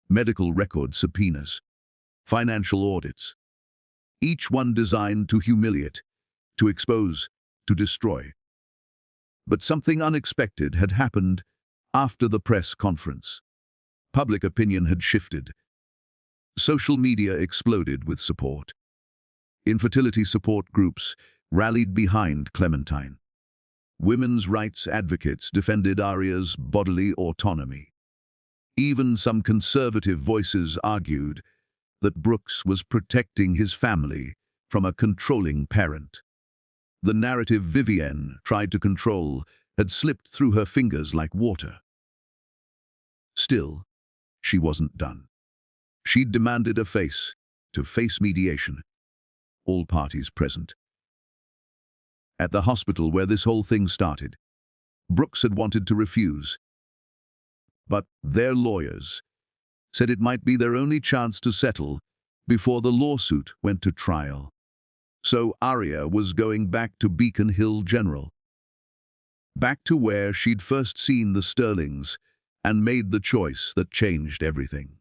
medical record subpoenas, financial audits, each one designed to humiliate, to expose, to destroy. But something unexpected had happened after the press conference. Public opinion had shifted. Social media exploded with support. Infertility support groups rallied behind Clementine. Women's rights advocates defended Aria's bodily autonomy. Even some conservative voices argued that Brooks was protecting his family from a controlling parent. The narrative Vivienne tried to control had slipped through her fingers like water. Still, she wasn't done. She'd demanded a face-to-face mediation. All parties present. At the hospital where this whole thing started, Brooks had wanted to refuse. But their lawyers said it might be their only chance to settle before the lawsuit went to trial. So Aria was going back to Beacon Hill General. Back to where she'd first seen the Sterlings and made the choice that changed everything.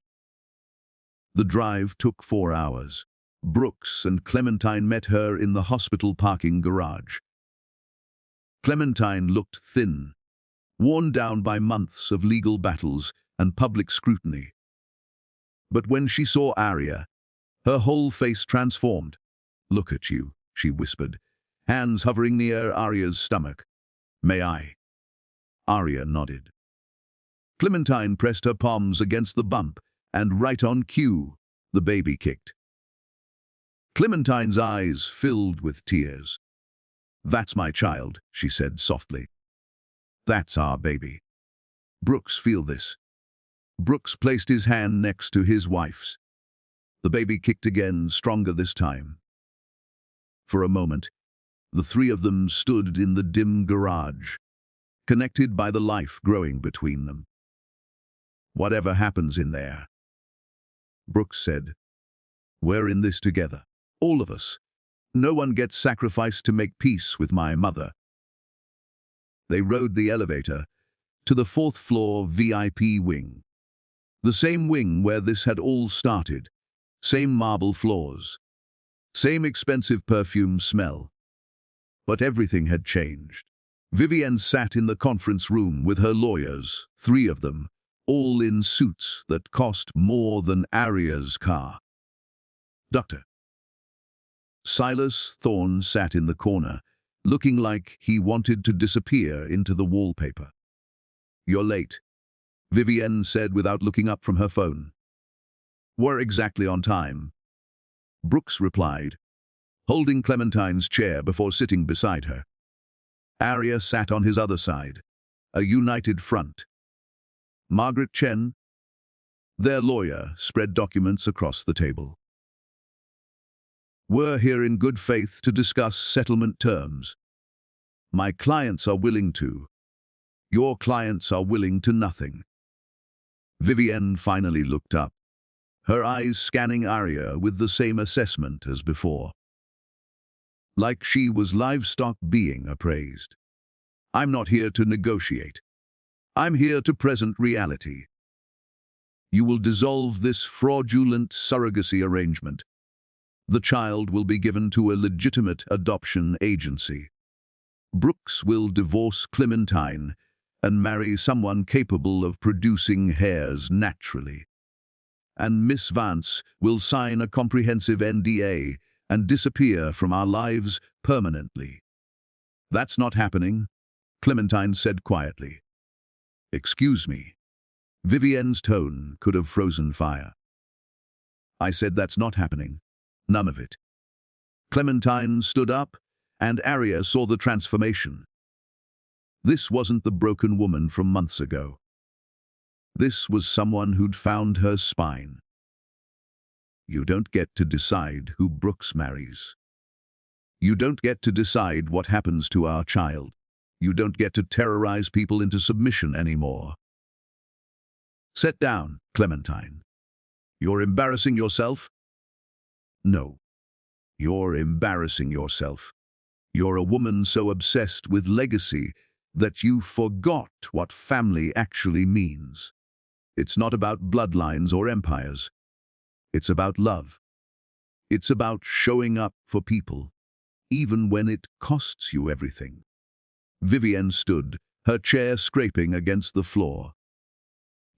The drive took 4 hours. Brooks and Clementine met her in the hospital parking garage. Clementine looked thin, worn down by months of legal battles and public scrutiny. But when she saw Aria, her whole face transformed. "Look at you," she whispered, hands hovering near Aria's stomach. "May I?" Aria nodded. Clementine pressed her palms against the bump, and right on cue, the baby kicked. Clementine's eyes filled with tears. "That's my child," she said softly. "That's our baby. Brooks, feel this." Brooks placed his hand next to his wife's. The baby kicked again, stronger this time. For a moment, the three of them stood in the dim garage, connected by the life growing between them. "Whatever happens in there," Brooks said, "we're in this together. All of us. No one gets sacrificed to make peace with my mother." They rode the elevator to the 4th floor VIP wing. The same wing where this had all started. Same marble floors. Same expensive perfume smell. But everything had changed. Vivienne sat in the conference room with her lawyers, 3 of them, all in suits that cost more than Aria's car. Dr. Silas Thorne sat in the corner, looking like he wanted to disappear into the wallpaper. "You're late," Vivienne said without looking up from her phone. "We're exactly on time," Brooks replied, holding Clementine's chair before sitting beside her. Aria sat on his other side, a united front. Margaret Chen, their lawyer, spread documents across the table. "We're here in good faith to discuss settlement terms. My clients are willing to. Your clients are willing to nothing." Vivienne finally looked up, her eyes scanning Aria with the same assessment as before. Like she was livestock being appraised. "I'm not here to negotiate. I'm here to present reality. You will dissolve this fraudulent surrogacy arrangement. The child will be given to a legitimate adoption agency. Brooks will divorce Clementine and marry someone capable of producing heirs naturally. And Miss Vance will sign a comprehensive NDA and disappear from our lives permanently." "That's not happening," Clementine said quietly. "Excuse me." Vivienne's tone could have frozen fire. I said that's not happening. None of it. Clementine stood up, and Aria saw the transformation. This wasn't the broken woman from months ago. This was someone who'd found her spine. You don't get to decide who Brooks marries. You don't get to decide what happens to our child. You don't get to terrorize people into submission anymore. Sit down, Clementine. You're embarrassing yourself? No. You're embarrassing yourself. You're a woman so obsessed with legacy that you forgot what family actually means. It's not about bloodlines or empires. It's about love. It's about showing up for people, even when it costs you everything. Vivienne stood, her chair scraping against the floor.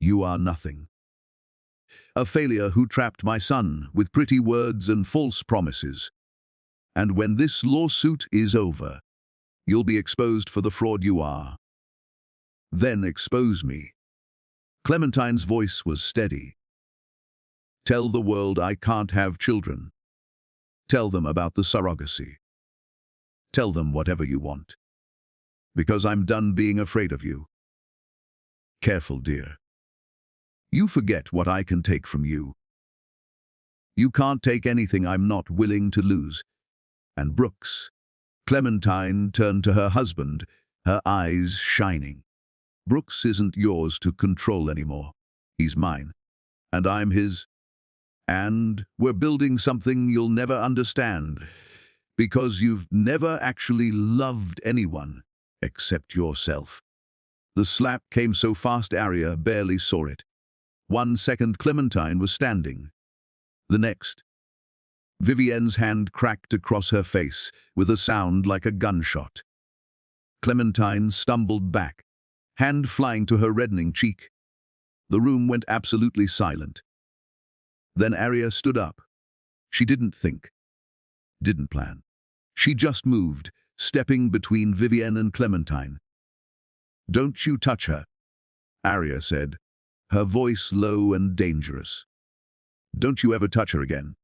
You are nothing. A failure who trapped my son with pretty words and false promises. And when this lawsuit is over, you'll be exposed for the fraud you are. Then expose me. Clementine's voice was steady. Tell the world I can't have children. Tell them about the surrogacy. Tell them whatever you want. Because I'm done being afraid of you. Careful, dear. You forget what I can take from you. You can't take anything I'm not willing to lose. And Brooks. Clementine turned to her husband, her eyes shining. Brooks isn't yours to control anymore. He's mine. And I'm his. And we're building something you'll never understand. Because you've never actually loved anyone except yourself. The slap came so fast Aria barely saw it. 1 second Clementine was standing. The next, Vivienne's hand cracked across her face with a sound like a gunshot. Clementine stumbled back, hand flying to her reddening cheek. The room went absolutely silent. Then Aria stood up. She didn't think, didn't plan. She just moved, stepping between Vivienne and Clementine. Don't you touch her, Aria said, her voice low and dangerous. Don't you ever touch her again.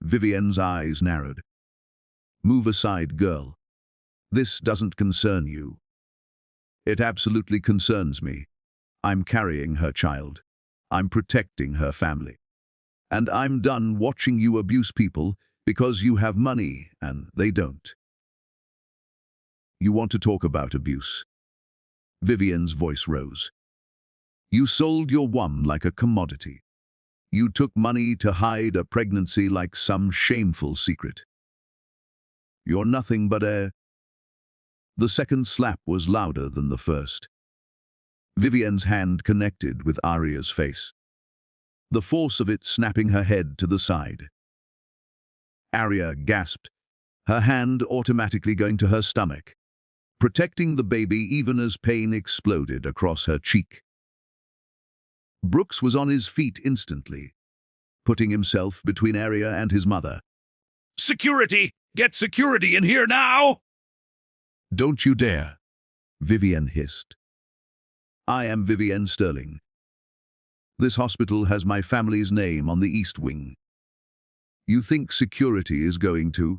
Vivienne's eyes narrowed. Move aside, girl. This doesn't concern you. It absolutely concerns me. I'm carrying her child. I'm protecting her family. And I'm done watching you abuse people because you have money and they don't. You want to talk about abuse? Vivienne's voice rose. You sold your womb like a commodity. You took money to hide a pregnancy like some shameful secret. You're nothing but a... The second slap was louder than the first. Vivienne's hand connected with Aria's face, the force of it snapping her head to the side. Aria gasped, her hand automatically going to her stomach, protecting the baby even as pain exploded across her cheek. Brooks was on his feet instantly, putting himself between Aria and his mother. Security! Get security in here now! Don't you dare, Vivienne hissed. I am Vivienne Sterling. This hospital has my family's name on the East Wing. You think security is going to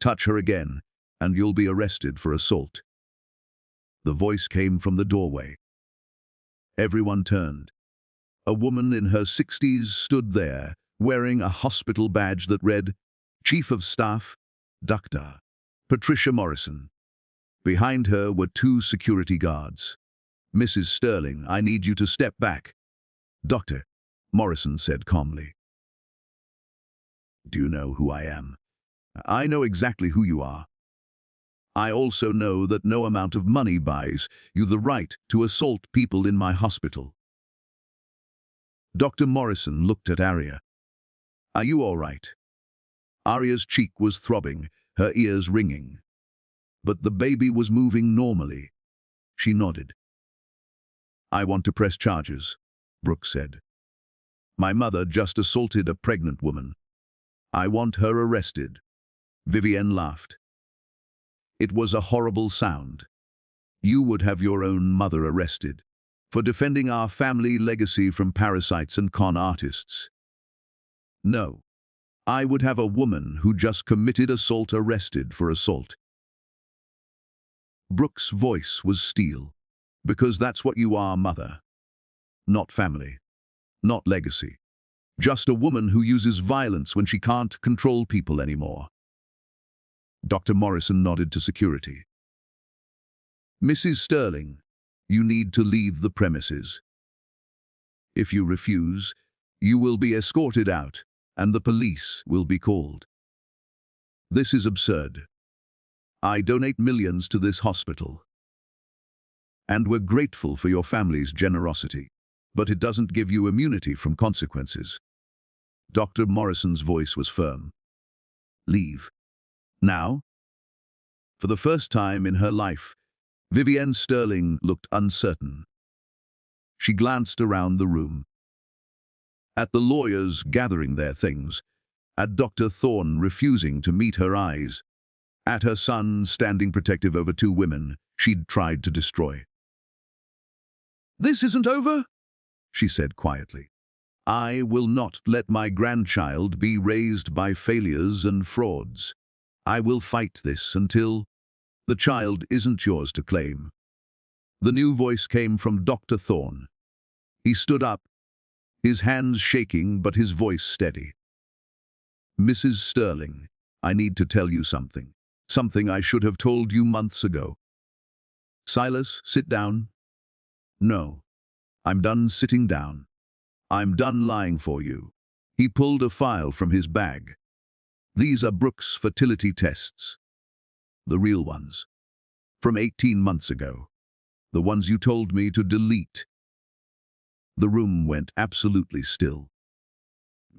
touch her again, and you'll be arrested for assault. The voice came from the doorway. Everyone turned. A woman in her 60s stood there, wearing a hospital badge that read, Chief of Staff, Dr. Patricia Morrison. Behind her were 2 security guards. Mrs. Sterling, I need you to step back. Doctor, Morrison said calmly. Do you know who I am? I know exactly who you are. I also know that no amount of money buys you the right to assault people in my hospital. Dr. Morrison looked at Aria. Are you all right? Aria's cheek was throbbing, her ears ringing. But the baby was moving normally. She nodded. I want to press charges, Brooks said. My mother just assaulted a pregnant woman. I want her arrested. Vivienne laughed. It was a horrible sound. You would have your own mother arrested for defending our family legacy from parasites and con artists. No, I would have a woman who just committed assault arrested for assault. Brooke's voice was steel, because that's what you are, mother. Not family, not legacy. Just a woman who uses violence when she can't control people anymore. Dr. Morrison nodded to security. Mrs. Sterling, you need to leave the premises. If you refuse, you will be escorted out, and the police will be called. This is absurd. I donate millions to this hospital. And we're grateful for your family's generosity, but it doesn't give you immunity from consequences. Dr. Morrison's voice was firm. Leave. Now? For the first time in her life, Vivienne Sterling looked uncertain. She glanced around the room. At the lawyers gathering their things, at Dr. Thorne refusing to meet her eyes, at her son standing protective over two women she'd tried to destroy. "This isn't over," she said quietly. "I will not let my grandchild be raised by failures and frauds. I will fight this until the child isn't yours to claim." The new voice came from Dr. Thorne. He stood up, his hands shaking but his voice steady. "Mrs. Sterling, I need to tell you something. Something I should have told you months ago." "Silas, sit down." "No, I'm done sitting down. I'm done lying for you." He pulled a file from his bag. "These are Brooke's fertility tests. The real ones. From 18 months ago. The ones you told me to delete." The room went absolutely still.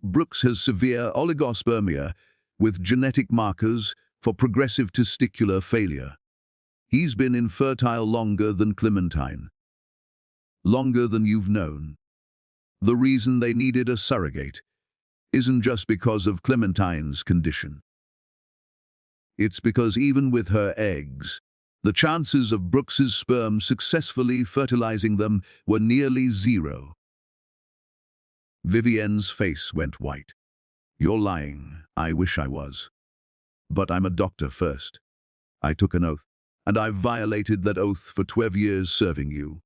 "Brooks has severe oligospermia with genetic markers for progressive testicular failure. He's been infertile longer than Clementine. Longer than you've known. The reason they needed a surrogate isn't just because of Clementine's condition. It's because even with her eggs, the chances of Brooks's sperm successfully fertilizing them were nearly zero." Vivienne's face went white. "You're lying. I wish I was. But I'm a doctor first. I took an oath, and I've violated that oath for 12 years serving you."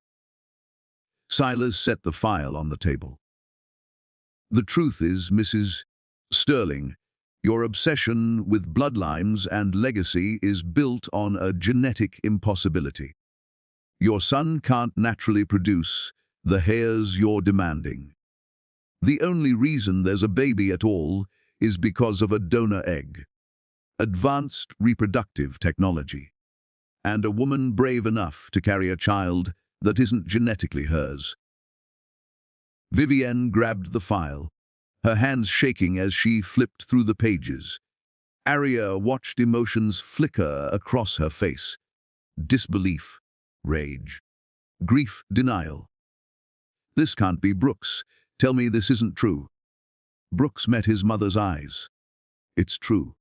Silas set the file on the table. "The truth is, Mrs. Sterling, your obsession with bloodlines and legacy is built on a genetic impossibility. Your son can't naturally produce the heirs you're demanding. The only reason there's a baby at all is because of a donor egg, advanced reproductive technology, and a woman brave enough to carry a child that isn't genetically hers." Vivienne grabbed the file, her hands shaking as she flipped through the pages. Aria watched emotions flicker across her face. Disbelief, rage, grief, denial. "This can't be Brooks. Tell me this isn't true." Brooks met his mother's eyes. "It's true.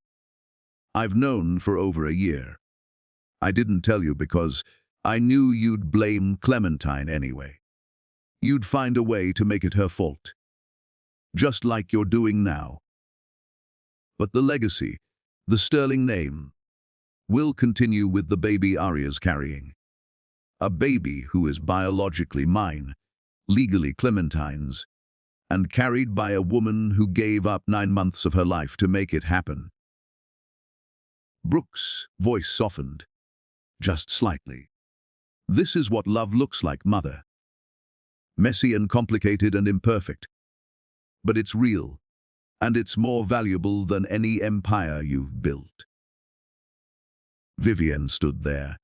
I've known for over a year. I didn't tell you because I knew you'd blame Clementine anyway. You'd find a way to make it her fault. Just like you're doing now. But the legacy, the Sterling name, will continue with the baby Aria's carrying. A baby who is biologically mine, legally Clementine's, and carried by a woman who gave up 9 months of her life to make it happen." Brooks' voice softened, just slightly. "This is what love looks like, mother. Messy and complicated and imperfect. But it's real, and it's more valuable than any empire you've built." Vivienne stood there,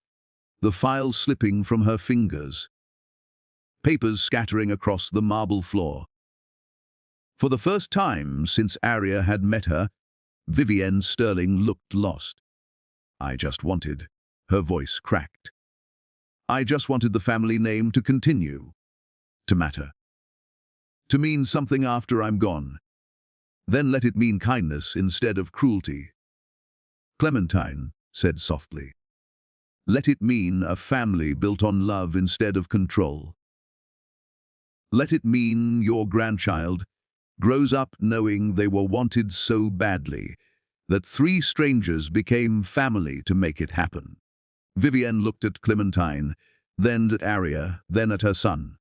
the file slipping from her fingers, papers scattering across the marble floor. For the first time since Aria had met her, Vivienne Sterling looked lost. "I just wanted," her voice cracked. "I just wanted the family name to continue, to matter, to mean something after I'm gone. Then let it mean kindness instead of cruelty." Clementine said softly, "Let it mean a family built on love instead of control." Let it mean your grandchild grows up knowing they were wanted so badly that three strangers became family to make it happen. Vivienne looked at Clementine, then at Aria, then at her son.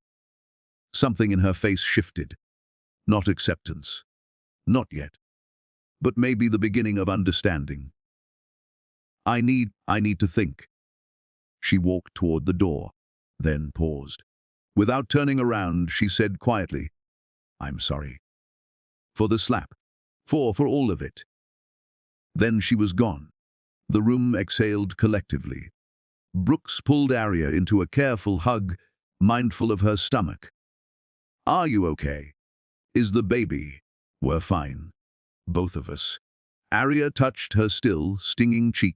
Something in her face shifted. Not acceptance. Not yet. But maybe the beginning of understanding. I need to think. She walked toward the door, then paused. Without turning around, she said quietly, I'm sorry. For the slap. For all of it. Then she was gone. The room exhaled collectively. Brooks pulled Aria into a careful hug, mindful of her stomach. Are you okay? Is the baby? We're fine. Both of us. Aria touched her still, stinging cheek.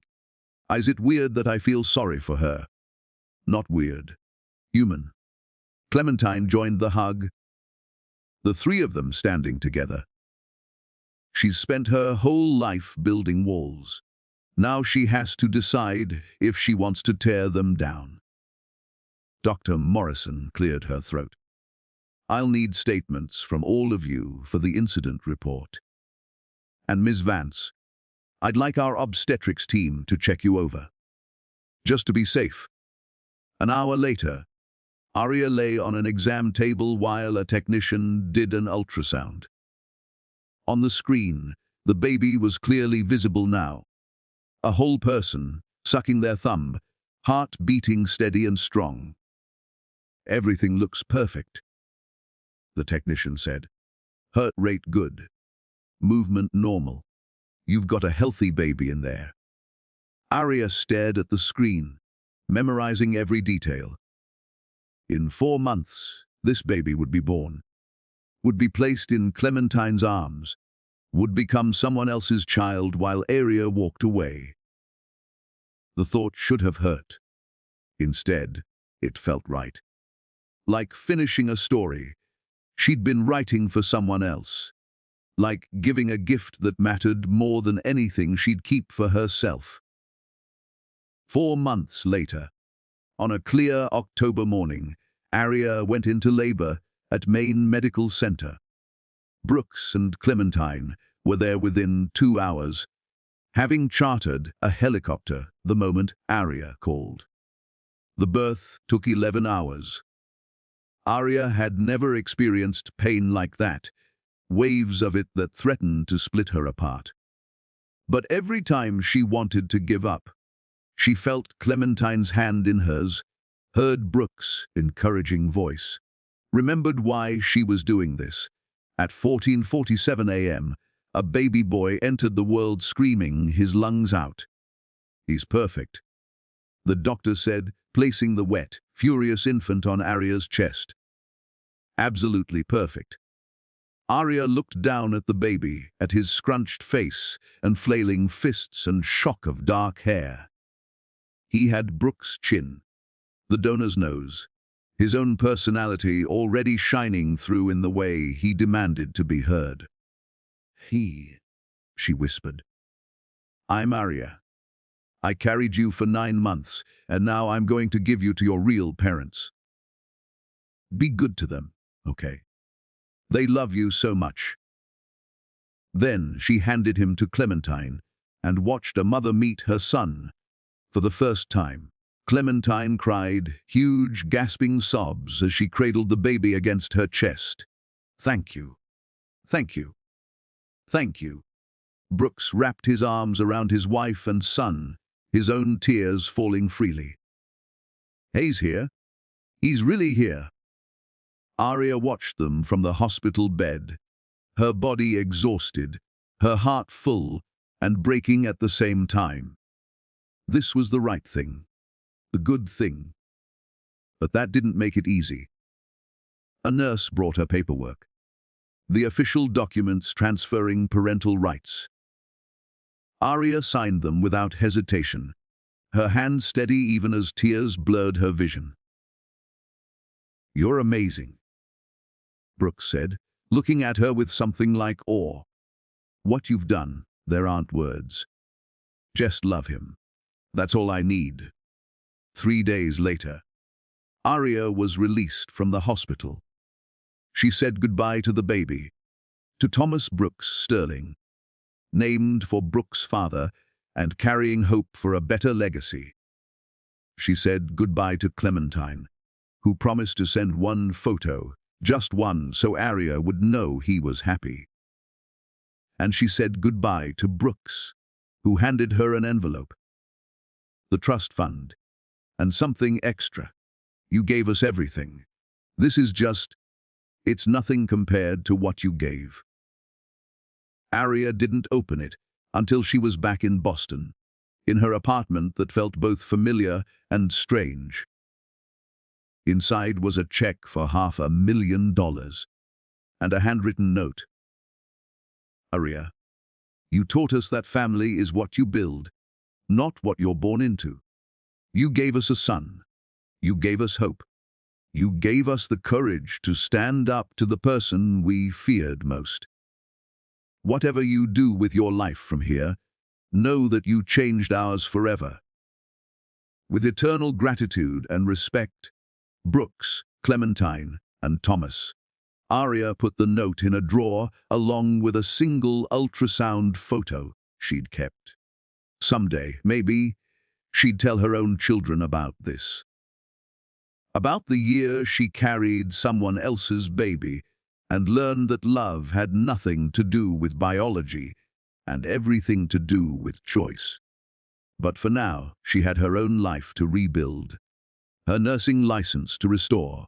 Is it weird that I feel sorry for her? Not weird. Human. Clementine joined the hug. The three of them standing together. She's spent her whole life building walls. Now she has to decide if she wants to tear them down. Dr. Morrison cleared her throat. I'll need statements from all of you for the incident report. And Ms. Vance, I'd like our obstetrics team to check you over. Just to be safe. An hour later, Aria lay on an exam table while a technician did an ultrasound. On the screen, the baby was clearly visible now. A whole person, sucking their thumb, heart beating steady and strong. Everything looks perfect, the technician said. Heart rate good. Movement normal. You've got a healthy baby in there. Aria stared at the screen, memorizing every detail. In 4 months, this baby would be born, would be placed in Clementine's arms, would become someone else's child while Aria walked away. The thought should have hurt. Instead, it felt right. Like finishing a story she'd been writing for someone else. Like giving a gift that mattered more than anything she'd keep for herself. 4 months later, on a clear October morning, Aria went into labor at Maine Medical Center. Brooks and Clementine were there within 2 hours, having chartered a helicopter the moment Aria called. The birth took 11 hours. Aria had never experienced pain like that, waves of it that threatened to split her apart. But every time she wanted to give up, she felt Clementine's hand in hers, heard Brooks' encouraging voice, remembered why she was doing this. At 14:47 a.m., a baby boy entered the world screaming his lungs out. He's perfect, the doctor said, placing the wet, furious infant on Aria's chest. Absolutely perfect. Aria looked down at the baby, at his scrunched face and flailing fists and shock of dark hair. He had Brooks' chin, the donor's nose, his own personality already shining through in the way he demanded to be heard. She whispered. I'm Aria. I carried you for 9 months, and now I'm going to give you to your real parents. Be good to them, okay? They love you so much. Then she handed him to Clementine and watched a mother meet her son for the first time. Clementine cried, huge, gasping sobs as she cradled the baby against her chest. Thank you. Thank you. Thank you. Brooks wrapped his arms around his wife and son, his own tears falling freely. He's here. He's really here. Aria watched them from the hospital bed, her body exhausted, her heart full and breaking at the same time. This was the right thing, the good thing. But that didn't make it easy. A nurse brought her paperwork, the official documents transferring parental rights. Aria signed them without hesitation, her hand steady even as tears blurred her vision. You're amazing, Brooks said, looking at her with something like awe. What you've done, there aren't words. Just love him. That's all I need. 3 days later, Aria was released from the hospital. She said goodbye to the baby, to Thomas Brooks Sterling, named for Brooks' father and carrying hope for a better legacy. She said goodbye to Clementine, who promised to send one photo, just one, so Aria would know he was happy. And she said goodbye to Brooks, who handed her an envelope. The trust fund, and something extra. You gave us everything. This is just, it's nothing compared to what you gave. Aria didn't open it until she was back in Boston, in her apartment that felt both familiar and strange. Inside was a check for $500,000 and a handwritten note. Aria, you taught us that family is what you build, not what you're born into. You gave us a son. You gave us hope. You gave us the courage to stand up to the person we feared most. Whatever you do with your life from here, know that you changed ours forever. With eternal gratitude and respect, Brooks, Clementine, and Thomas. Aria put the note in a drawer along with a single ultrasound photo she'd kept. Someday, maybe, she'd tell her own children about this. About the year she carried someone else's baby and learned that love had nothing to do with biology and everything to do with choice. But for now, she had her own life to rebuild, her nursing license to restore,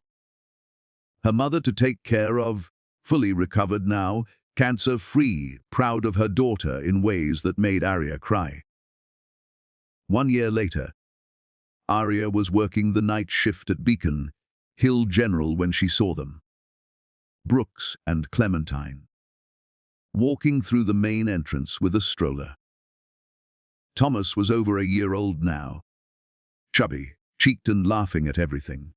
her mother to take care of, fully recovered now, cancer-free, proud of her daughter in ways that made Aria cry. 1 year later, Aria was working the night shift at Beacon Hill General when she saw them. Brooks and Clementine, walking through the main entrance with a stroller. Thomas was over a year old now, chubby, cheeked and laughing at everything.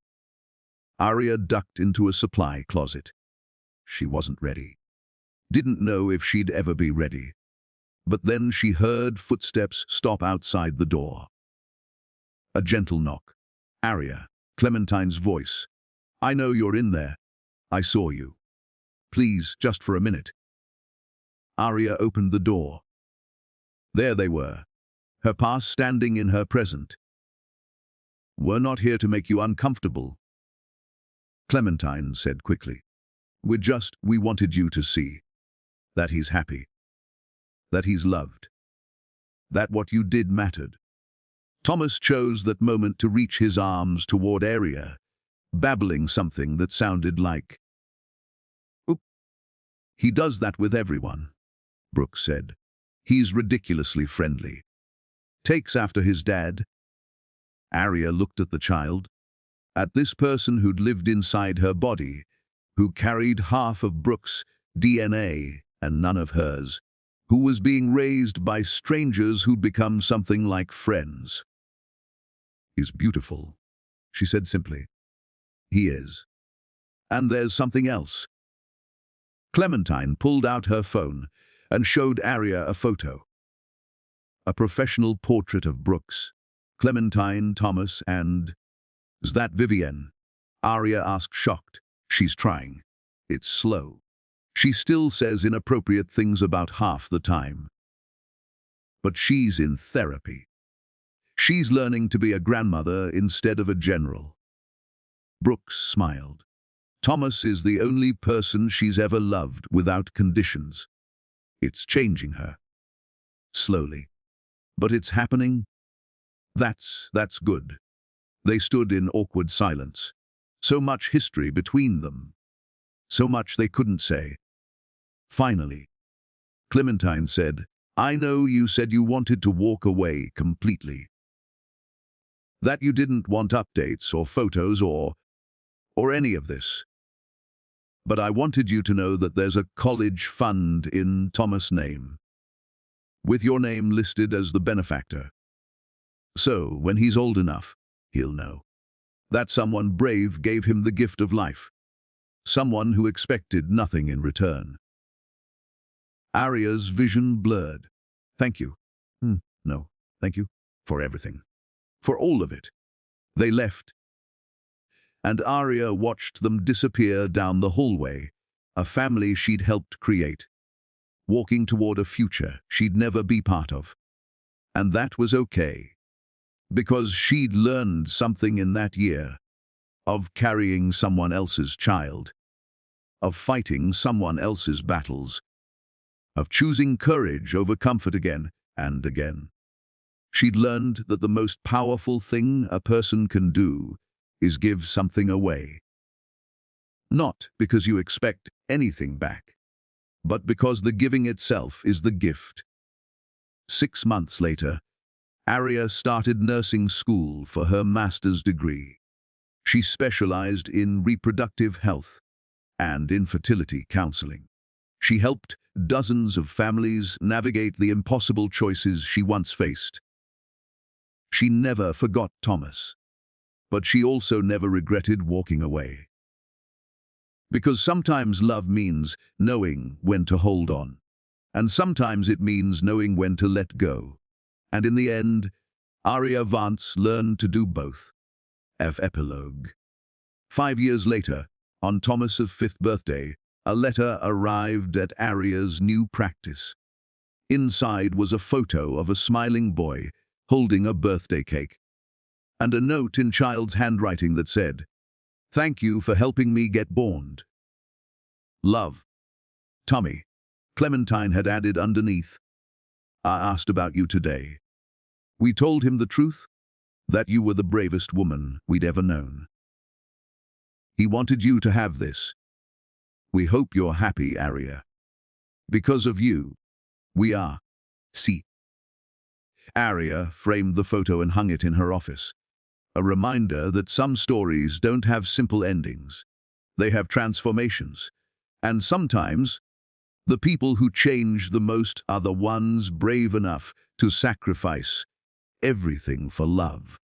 Aria ducked into a supply closet. She wasn't ready. Didn't know if she'd ever be ready. But then she heard footsteps stop outside the door. A gentle knock. Aria, Clementine's voice. I know you're in there. I saw you. Please, just for a minute. Aria opened the door. There they were, her past standing in her present. We're not here to make you uncomfortable, Clementine said quickly. We wanted you to see that he's happy, that he's loved, that what you did mattered. Thomas chose that moment to reach his arms toward Aria, babbling something that sounded like, "Oop." He does that with everyone, Brooks said. He's ridiculously friendly. Takes after his dad. Aria looked at the child, at this person who'd lived inside her body, who carried half of Brooks' DNA and none of hers, who was being raised by strangers who'd become something like friends. He's beautiful, she said simply. He is. And there's something else. Clementine pulled out her phone and showed Aria a photo. A professional portrait of Brooks, Clementine, Thomas, and... Is that Vivienne? Aria asked, shocked. She's trying. It's slow. She still says inappropriate things about half the time. But she's in therapy. She's learning to be a grandmother instead of a general. Brooks smiled. Thomas is the only person she's ever loved without conditions. It's changing her. Slowly. But it's happening. That's good. They stood in awkward silence. So much history between them. So much they couldn't say. Finally, Clementine said, I know you said you wanted to walk away completely. That you didn't want updates or photos or any of this. But I wanted you to know that there's a college fund in Thomas' name, with your name listed as the benefactor. So, when he's old enough, he'll know that someone brave gave him the gift of life, someone who expected nothing in return. Aria's vision blurred. Thank you. No, thank you for everything. For all of it. They left. and Aria watched them disappear down the hallway, a family she'd helped create, walking toward a future she'd never be part of. And that was okay, because she'd learned something in that year, of carrying someone else's child, of fighting someone else's battles, of choosing courage over comfort again and again. She'd learned that the most powerful thing a person can do is give something away. Not because you expect anything back, but because the giving itself is the gift. 6 months later, Aria started nursing school for her master's degree. She specialized in reproductive health and infertility counseling. She helped dozens of families navigate the impossible choices she once faced. She never forgot Thomas, but she also never regretted walking away. Because sometimes love means knowing when to hold on, and sometimes it means knowing when to let go. And in the end, Aria Vance learned to do both. Epilogue. 5 years later, on Thomas's 5th birthday, a letter arrived at Aria's new practice. Inside was a photo of a smiling boy holding a birthday cake, and a note in child's handwriting that said, "Thank you for helping me get born. Love. Tommy." Clementine had added underneath, "I asked about you today. We told him the truth, that you were the bravest woman we'd ever known. He wanted you to have this. We hope you're happy, Aria. Because of you, we are. See." Aria framed the photo and hung it in her office, a reminder that some stories don't have simple endings. They have transformations, and sometimes the people who change the most are the ones brave enough to sacrifice everything for love.